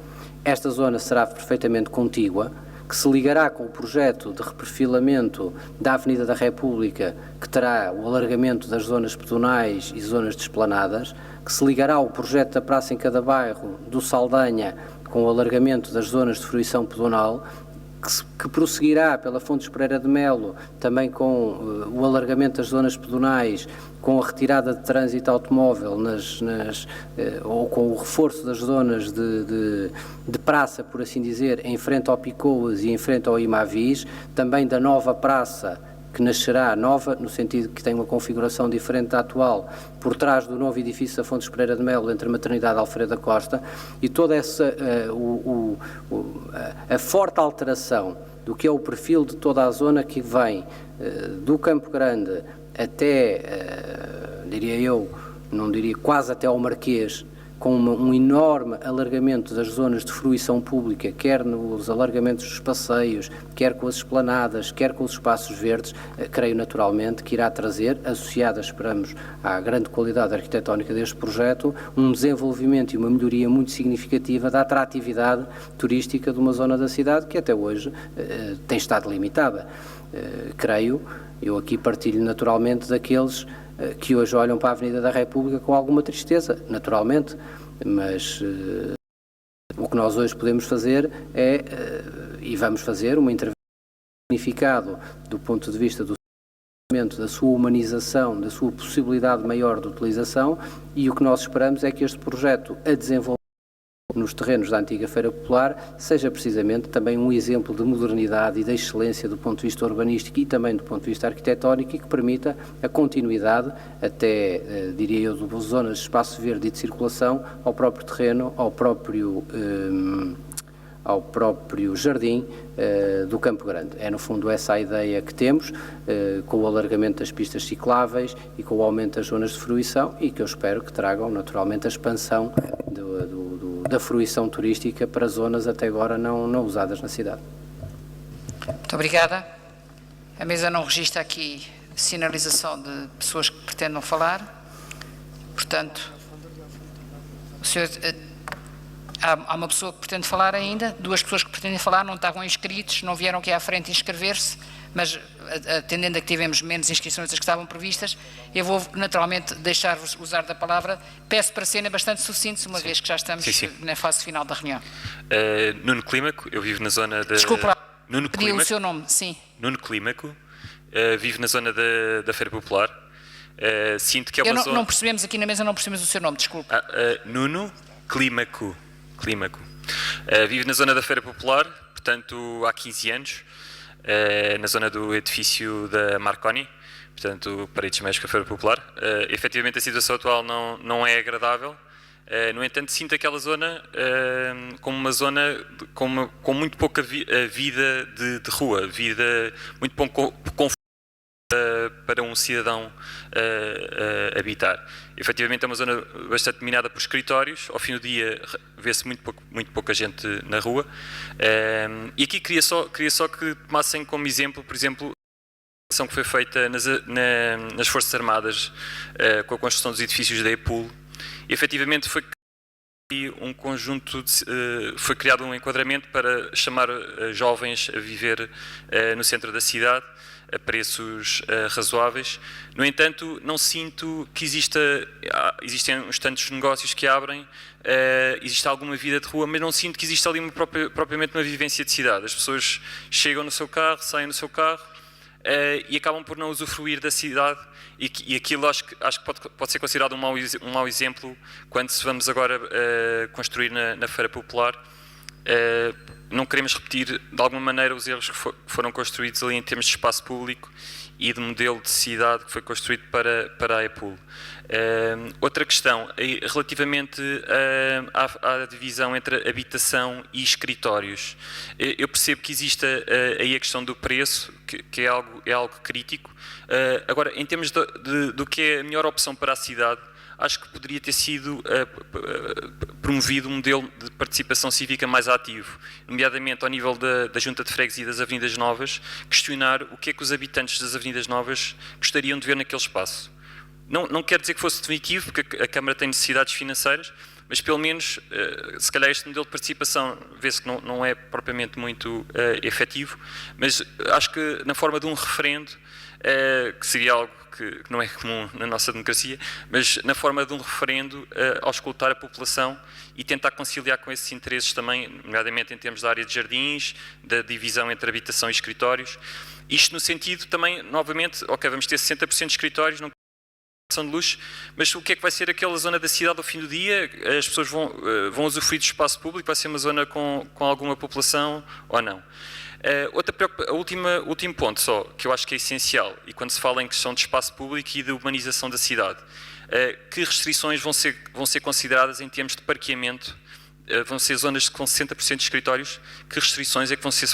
Esta zona será perfeitamente contígua, que se ligará com o projeto de reperfilamento da Avenida da República, que terá o alargamento das zonas pedonais e zonas de esplanadas, que se ligará ao projeto da Praça em Cada Bairro do Saldanha, com o alargamento das zonas de fruição pedonal, que prosseguirá pela Fontes Pereira de Melo, também com o alargamento das zonas pedonais, com a retirada de trânsito automóvel ou com o reforço das zonas de praça, por assim dizer, em frente ao Picoas e em frente ao Imavis, também da nova praça, que nascerá nova, no sentido que tem uma configuração diferente da atual, por trás do novo edifício da Fontes Pereira de Melo, entre a Maternidade Alfredo da Costa, e toda essa, a forte alteração do que é o perfil de toda a zona que vem do Campo Grande até, diria eu, não diria quase até ao Marquês, com um enorme alargamento das zonas de fruição pública, quer nos alargamentos dos passeios, quer com as esplanadas, quer com os espaços verdes, creio naturalmente que irá trazer, associada, esperamos, à grande qualidade arquitetónica deste projeto, um desenvolvimento e uma melhoria muito significativa da atratividade turística de uma zona da cidade que até hoje tem estado limitada. Creio, eu aqui partilho naturalmente daqueles que hoje olham para a Avenida da República com alguma tristeza, naturalmente, mas o que nós hoje podemos fazer é, e vamos fazer, uma intervenção significado do ponto de vista do da sua humanização, da sua possibilidade maior de utilização, e o que nós esperamos é que este projeto a desenvolver nos terrenos da antiga Feira Popular seja precisamente também um exemplo de modernidade e de excelência do ponto de vista urbanístico e também do ponto de vista arquitetónico, e que permita a continuidade até, diria eu, de zonas de espaço verde e de circulação ao próprio terreno, ao próprio jardim do Campo Grande. É, no fundo, essa a ideia que temos, com o alargamento das pistas cicláveis e com o aumento das zonas de fruição, e que eu espero que tragam, naturalmente, a expansão da fruição turística para zonas até agora não usadas na cidade. Muito obrigada. A mesa não registra aqui sinalização de pessoas que pretendam falar. Portanto, o senhor... Há uma pessoa que pretende falar ainda, 2 pessoas que pretendem falar, não estavam inscritos, não vieram aqui à frente inscrever-se, mas atendendo a que tivemos menos inscrições das que estavam previstas, eu vou naturalmente deixar-vos usar da palavra. Peço para serem bastante sucintos, uma vez que já estamos na fase final da reunião. Nuno Clímaco, eu vivo na zona da... Desculpe lá, Nuno pedi o seu nome, sim. Nuno Clímaco, vivo na zona da Feira Popular. Sinto que é uma zona... Não percebemos aqui na mesa, não percebemos o seu nome, desculpe. Nuno Clímaco. Vivo na zona da Feira Popular, portanto, há 15 anos, na zona do edifício da Marconi, portanto, paredes meias com a Feira Popular. Efetivamente, a situação atual não é agradável. No entanto, sinto aquela zona como uma zona com muito pouca vida de rua, vida muito pouco confortável para um cidadão habitar. Efetivamente é uma zona bastante dominada por escritórios, ao fim do dia vê-se muito pouca gente na rua, e aqui queria só que tomassem como exemplo, por exemplo, a ação que foi feita nas Forças Armadas com a construção dos edifícios da EPUL. Efetivamente foi criado um enquadramento para chamar jovens a viver no centro da cidade, a preços razoáveis. No entanto, não sinto que existem uns tantos negócios que abrem, existe alguma vida de rua, mas não sinto que existe ali propriamente uma vivência de cidade. As pessoas chegam no seu carro, saem no seu carro e acabam por não usufruir da cidade, e aquilo acho que pode ser considerado um mau exemplo quando se vamos agora construir na Feira Popular. Não queremos repetir de alguma maneira os erros que foram construídos ali em termos de espaço público e de modelo de cidade que foi construído para a EPUL. Outra questão, relativamente à divisão entre habitação e escritórios. Eu percebo que existe aí a questão do preço, que é algo crítico. Agora, em termos do que é a melhor opção para a cidade, acho que poderia ter sido promovido um modelo de participação cívica mais ativo, nomeadamente ao nível da Junta de Freguesia das Avenidas Novas, questionar o que é que os habitantes das Avenidas Novas gostariam de ver naquele espaço. Não quer dizer que fosse definitivo, porque a Câmara tem necessidades financeiras, mas pelo menos, se calhar este modelo de participação vê-se que não é propriamente muito efetivo, mas acho que na forma de um referendo, que seria algo que não é comum na nossa democracia, mas na forma de um referendo, auscultar a população e tentar conciliar com esses interesses também, nomeadamente em termos da área de jardins, da divisão entre habitação e escritórios. Isto no sentido também, novamente, ok, vamos ter 60% de escritórios, não são de luxo, mas o que é que vai ser aquela zona da cidade ao fim do dia? As pessoas vão usufruir do espaço público? Vai ser uma zona com alguma população ou não? O último ponto só, que eu acho que é essencial, e quando se fala em questão de espaço público e de urbanização da cidade, que restrições vão ser consideradas em termos de parqueamento? Vão ser zonas com 60% de escritórios, que restrições é que vão ser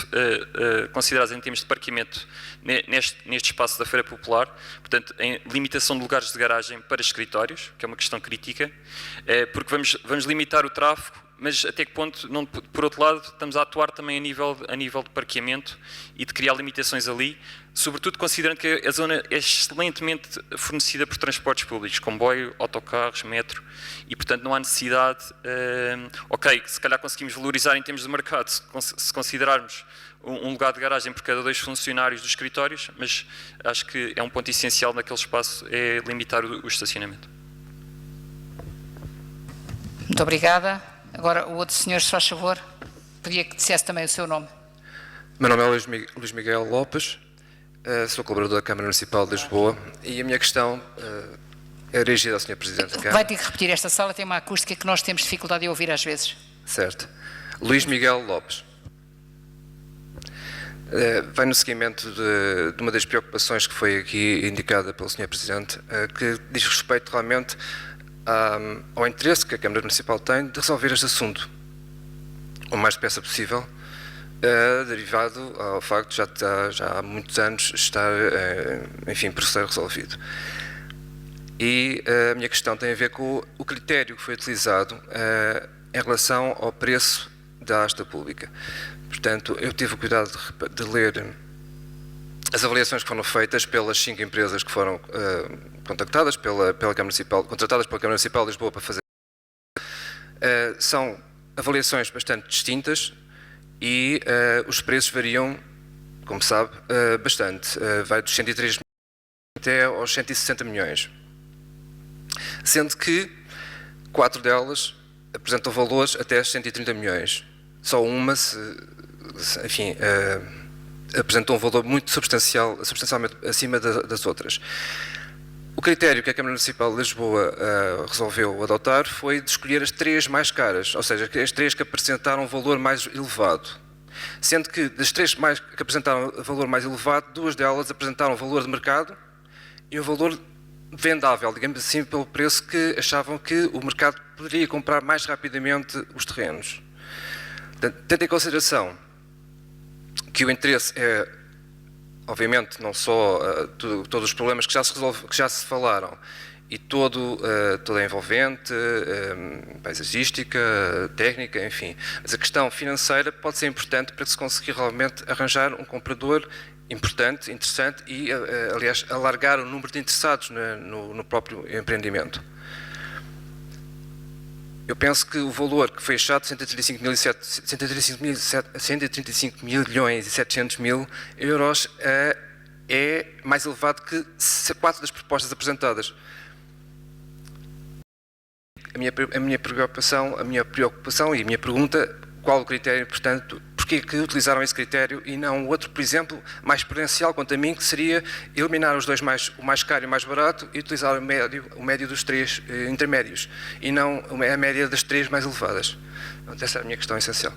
consideradas em termos de parqueamento neste espaço da Feira Popular? Portanto, em limitação de lugares de garagem para escritórios, que é uma questão crítica, porque vamos limitar o tráfego, mas até que ponto, por outro lado, estamos a atuar também a nível de parqueamento e de criar limitações ali, sobretudo considerando que a zona é excelentemente fornecida por transportes públicos, comboio, autocarros, metro, e portanto não há necessidade, ok, se calhar conseguimos valorizar em termos de mercado, se considerarmos um lugar de garagem por cada 2 funcionários dos escritórios, mas acho que é um ponto essencial naquele espaço, é limitar o estacionamento. Muito obrigada. Agora, o outro senhor, se faz favor, pedia que dissesse também o seu nome. Meu nome é Luís Miguel Lopes, Sou colaborador da Câmara Municipal de Lisboa e a minha questão é dirigida ao Sr. Presidente da Câmara. Vai ter que repetir, esta sala tem uma acústica que nós temos dificuldade em ouvir às vezes. Certo. Luís Miguel Lopes. Vai no seguimento de uma das preocupações que foi aqui indicada pelo Sr. Presidente, que diz respeito realmente ao interesse que a Câmara Municipal tem de resolver este assunto o mais depressa possível, derivado ao facto de já há muitos anos estar, enfim, por ser resolvido. E a minha questão tem a ver com o critério que foi utilizado em relação ao preço da asta pública. Portanto, eu tive o cuidado de ler as avaliações que foram feitas pelas 5 empresas que foram contactadas pela Câmara Municipal, contratadas pela Câmara Municipal de Lisboa para fazer. São avaliações bastante distintas e os preços variam, como sabe, bastante. Vai dos 103 milhões até aos 160 milhões. Sendo que 4 delas apresentam valores até aos 130 milhões. Só uma, enfim, apresentou um valor muito substancialmente acima das outras. O critério que a Câmara Municipal de Lisboa resolveu adotar foi de escolher as 3 mais caras, ou seja, as 3 que apresentaram um valor mais elevado. Sendo que das 3 que apresentaram valor mais elevado, 2 delas apresentaram valor de mercado e um valor vendável, digamos assim, pelo preço que achavam que o mercado poderia comprar mais rapidamente os terrenos. Tendo em consideração que o interesse é, obviamente, não só todos os problemas que já se falaram e toda a envolvente, paisagística, técnica, enfim. Mas a questão financeira pode ser importante para que se consiga realmente arranjar um comprador importante, interessante e, aliás, alargar o número de interessados no próprio empreendimento. Eu penso que o valor que foi achado, 135 milhões e 700 mil euros, é mais elevado que 4 das propostas apresentadas. A minha preocupação e a minha pergunta, qual o critério, portanto, porquê que utilizaram esse critério e não outro, por exemplo, mais prudencial quanto a mim, que seria eliminar os dois o mais caro e o mais barato e utilizar o médio dos 3 intermédios e não a média das 3 mais elevadas. Portanto, essa é a minha questão essencial.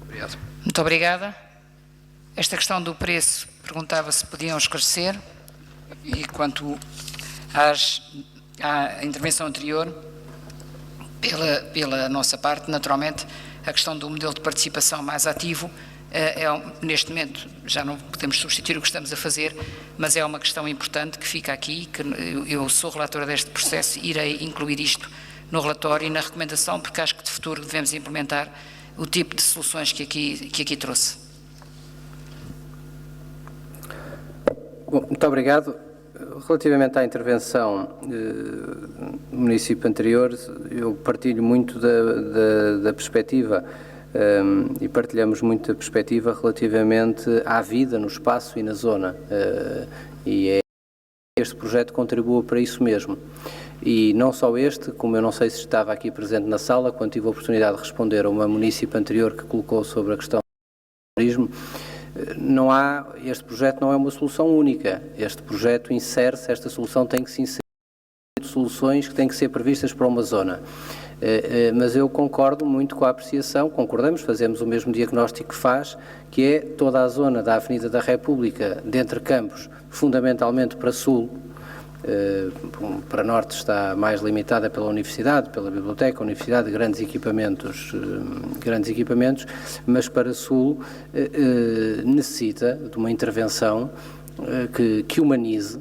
Obrigado. Muito obrigada. Esta questão do preço, perguntava se podiam esclarecer, e quanto à intervenção anterior, pela nossa parte, naturalmente, a questão do modelo de participação mais ativo neste momento já não podemos substituir o que estamos a fazer, mas é uma questão importante que fica aqui, que eu sou relatora deste processo, irei incluir isto no relatório e na recomendação, porque acho que de futuro devemos implementar o tipo de soluções que aqui trouxe. Bom, muito obrigado. Relativamente à intervenção do município anterior, eu partilho muito da perspectiva e partilhamos muito a perspectiva relativamente à vida no espaço e na zona, e este projeto contribua para isso mesmo. E não só este, como eu não sei se estava aqui presente na sala, quando tive a oportunidade de responder a uma município anterior que colocou sobre a questão do turismo, este projeto não é uma solução única. Este projeto insere-se, esta solução tem que se inserir em soluções que têm que ser previstas para uma zona. Mas eu concordo muito com a apreciação, fazemos o mesmo diagnóstico que faz, que é toda a zona da Avenida da República, de Entre Campos, fundamentalmente para sul. Para norte está mais limitada pela universidade, pela biblioteca, universidade, grandes equipamentos, mas para sul necessita de uma intervenção que humanize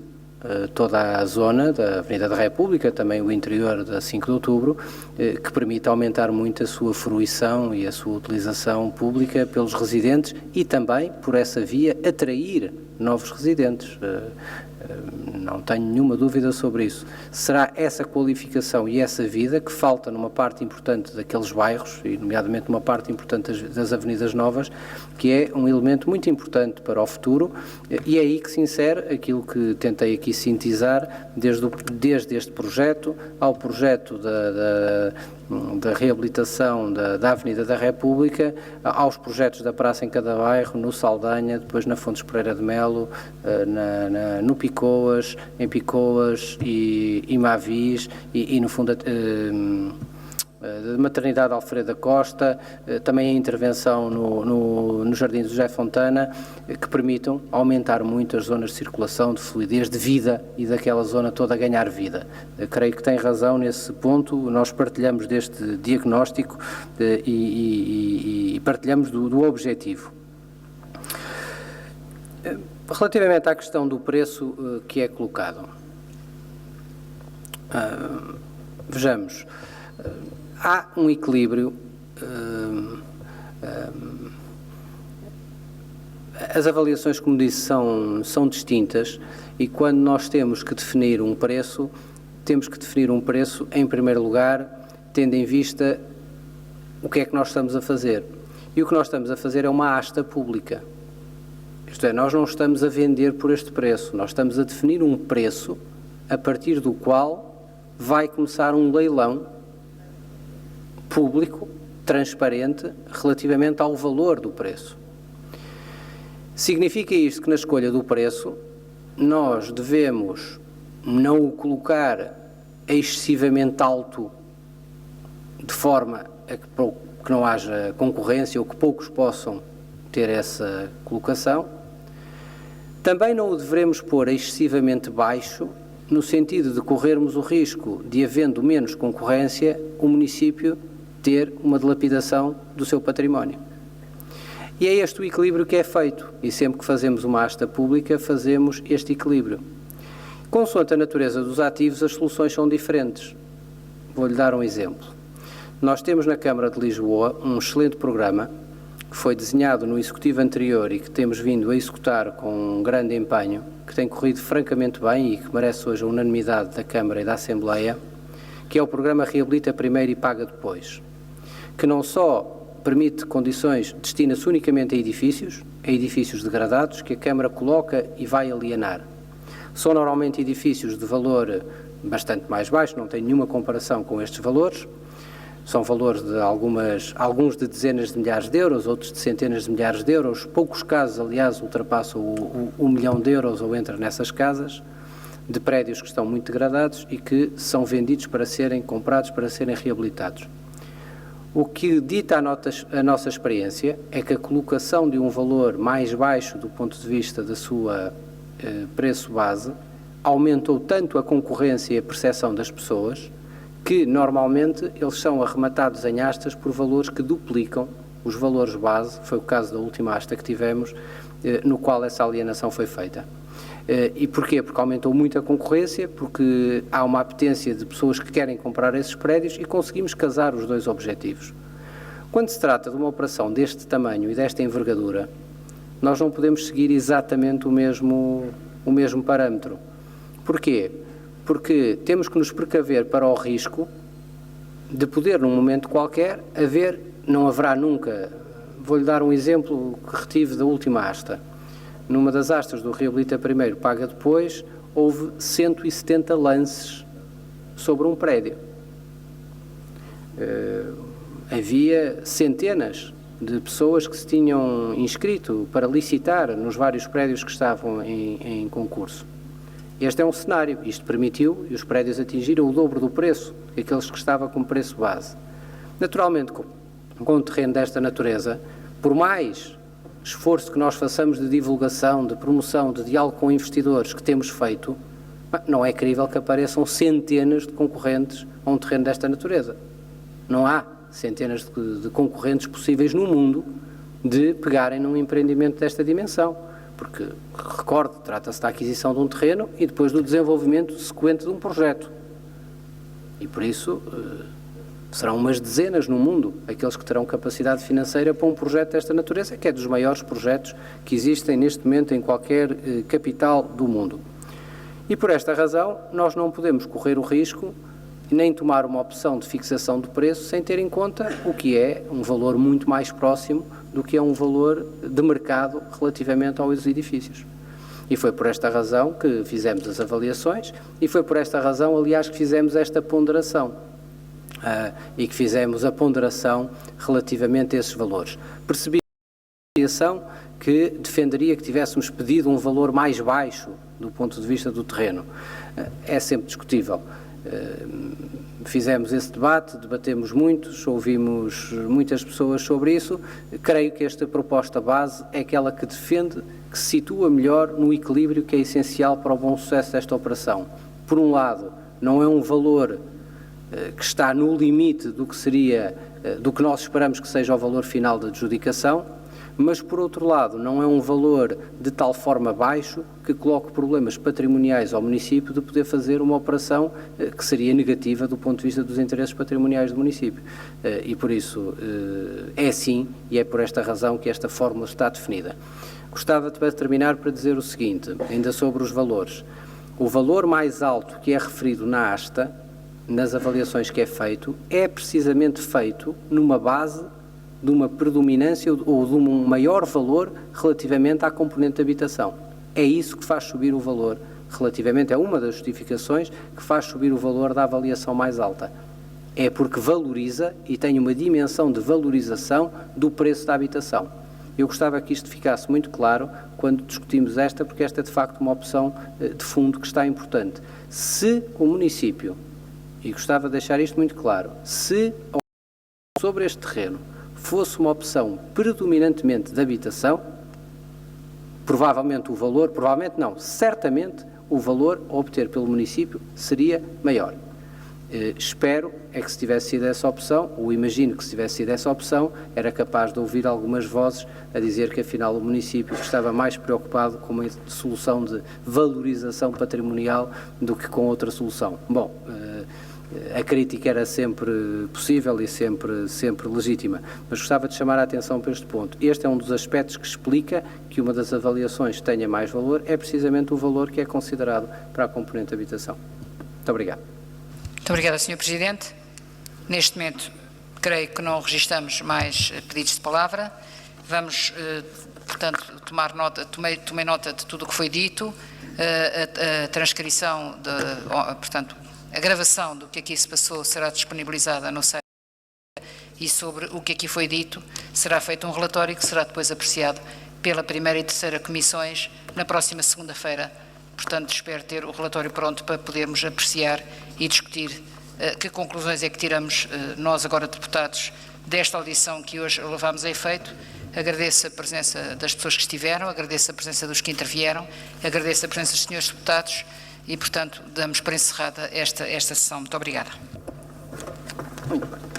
toda a zona da Avenida da República, também o interior da 5 de Outubro, que permita aumentar muito a sua fruição e a sua utilização pública pelos residentes e também, por essa via, atrair novos residentes. Não tenho nenhuma dúvida sobre isso. Será essa qualificação e essa vida que falta numa parte importante daqueles bairros, e nomeadamente numa parte importante das avenidas novas, que é um elemento muito importante para o futuro, e é aí que se insere aquilo que tentei aqui sintetizar, desde este projeto ao projeto da reabilitação da Avenida da República, aos projetos da Praça em cada bairro, no Saldanha, depois na Fontes Pereira de Melo, no Picoas, em Picoas e Mavis, e no fundo de maternidade Alfredo da Costa, também a intervenção no Jardim de José Fontana, que permitam aumentar muito as zonas de circulação, de fluidez, de vida, e daquela zona toda a ganhar vida. Creio que tem razão nesse ponto, nós partilhamos deste diagnóstico e partilhamos do objetivo. Relativamente à questão do preço que é colocado, vejamos, há um equilíbrio, as avaliações, como disse, são distintas, e quando nós temos que definir um preço, temos que definir um preço, em primeiro lugar, tendo em vista o que é que nós estamos a fazer. E o que nós estamos a fazer é uma asta pública. Isto é, nós não estamos a vender por este preço, nós estamos a definir um preço a partir do qual vai começar um leilão público, transparente, relativamente ao valor do preço. Significa isto que na escolha do preço nós devemos não o colocar excessivamente alto, de forma a que não haja concorrência ou que poucos possam ter essa colocação. Também não o devemos pôr excessivamente baixo, no sentido de corrermos o risco de, havendo menos concorrência, o município ter uma dilapidação do seu património. E é este o equilíbrio que é feito, e sempre que fazemos uma asta pública, fazemos este equilíbrio. Consoante a natureza dos ativos, as soluções são diferentes. Vou-lhe dar um exemplo. Nós temos na Câmara de Lisboa um excelente programa, que foi desenhado no executivo anterior e que temos vindo a executar com um grande empenho, que tem corrido francamente bem e que merece hoje a unanimidade da Câmara e da Assembleia, que é o programa Reabilita Primeiro e Paga Depois, que não só permite condições, destina-se unicamente a edifícios degradados, que a Câmara coloca e vai alienar. São normalmente edifícios de valor bastante mais baixo, não tem nenhuma comparação com estes valores, são valores de alguns de dezenas de milhares de euros, outros de centenas de milhares de euros, poucos casos, aliás, ultrapassam o 1 milhão de euros ou entram nessas casas, de prédios que estão muito degradados e que são vendidos para serem comprados, para serem reabilitados. O que dita a nossa experiência é que a colocação de um valor mais baixo do ponto de vista da sua preço base aumentou tanto a concorrência e a percepção das pessoas que normalmente eles são arrematados em astas por valores que duplicam os valores base, foi o caso da última asta que tivemos, no qual essa alienação foi feita. E porquê? Porque aumentou muito a concorrência, porque há uma apetência de pessoas que querem comprar esses prédios e conseguimos casar os dois objetivos. Quando se trata de uma operação deste tamanho e desta envergadura, nós não podemos seguir exatamente o mesmo parâmetro. Porquê? Porque temos que nos precaver para o risco de poder, num momento qualquer, não haverá nunca. Vou-lhe dar um exemplo que retive da última asta. Numa das astas do Reabilita Primeiro, Paga Depois, houve 170 lances sobre um prédio. Havia centenas de pessoas que se tinham inscrito para licitar nos vários prédios que estavam em concurso. Este é um cenário. Isto permitiu e os prédios atingiram o dobro do preço que aqueles que estavam com preço base. Naturalmente, com um terreno desta natureza, por mais esforço que nós façamos de divulgação, de promoção, de diálogo com investidores que temos feito, não é crível que apareçam centenas de concorrentes a um terreno desta natureza. Não há centenas de concorrentes possíveis no mundo de pegarem num empreendimento desta dimensão, porque, recordo, trata-se da aquisição de um terreno e depois do desenvolvimento sequente de um projeto. E por isso serão umas dezenas no mundo aqueles que terão capacidade financeira para um projeto desta natureza, que é dos maiores projetos que existem neste momento em qualquer capital do mundo. E por esta razão nós não podemos correr o risco nem tomar uma opção de fixação de preço sem ter em conta o que é um valor muito mais próximo do que é um valor de mercado relativamente aos edifícios. E foi por esta razão que fizemos as avaliações e foi por esta razão, aliás, que fizemos esta ponderação e que fizemos a ponderação relativamente a esses valores. Percebi a avaliação que defenderia que tivéssemos pedido um valor mais baixo do ponto de vista do terreno. É sempre discutível. Fizemos esse debate, debatemos muitos, ouvimos muitas pessoas sobre isso. Creio que esta proposta base é aquela que defende, que se situa melhor no equilíbrio que é essencial para o bom sucesso desta operação. Por um lado, não é um valor que está no limite do que seria, do que nós esperamos que seja o valor final da adjudicação, mas, por outro lado, não é um valor de tal forma baixo que coloque problemas patrimoniais ao município de poder fazer uma operação que seria negativa do ponto de vista dos interesses patrimoniais do município. E, por isso, é assim e é por esta razão que esta fórmula está definida. Gostava de terminar para dizer o seguinte, ainda sobre os valores. O valor mais alto que é referido na asta, nas avaliações que é feito, é precisamente feito numa base de uma predominância ou de um maior valor relativamente à componente de habitação. É isso que faz subir o valor, relativamente, é uma das justificações que faz subir o valor da avaliação mais alta. É porque valoriza e tem uma dimensão de valorização do preço da habitação. Eu gostava que isto ficasse muito claro quando discutimos esta, porque esta é de facto uma opção de fundo que está importante. Se o município, e gostava de deixar isto muito claro, se sobre este terreno fosse uma opção predominantemente de habitação, provavelmente o valor, provavelmente não, certamente o valor a obter pelo município seria maior. Espero é que se tivesse sido essa opção, ou imagino que se tivesse sido essa opção, era capaz de ouvir algumas vozes a dizer que afinal o município estava mais preocupado com uma solução de valorização patrimonial do que com outra solução. Bom, a crítica era sempre possível e sempre legítima, mas gostava de chamar a atenção para este ponto. Este é um dos aspectos que explica que uma das avaliações tenha mais valor, é precisamente o valor que é considerado para a componente de habitação. Muito obrigado. Muito obrigada, Sr. Presidente. Neste momento, creio que não registramos mais pedidos de palavra. Vamos, portanto, tomei nota de tudo o que foi dito, a transcrição, portanto, a gravação do que aqui se passou será disponibilizada no site e sobre o que aqui foi dito será feito um relatório que será depois apreciado pela primeira e terceira comissões na próxima segunda-feira. Portanto, espero ter o relatório pronto para podermos apreciar e discutir que conclusões é que tiramos nós agora deputados desta audição que hoje levámos a efeito. Agradeço a presença das pessoas que estiveram, agradeço a presença dos que intervieram, agradeço a presença dos senhores deputados e, portanto, damos por encerrada esta sessão. Muito obrigada. Muito bem.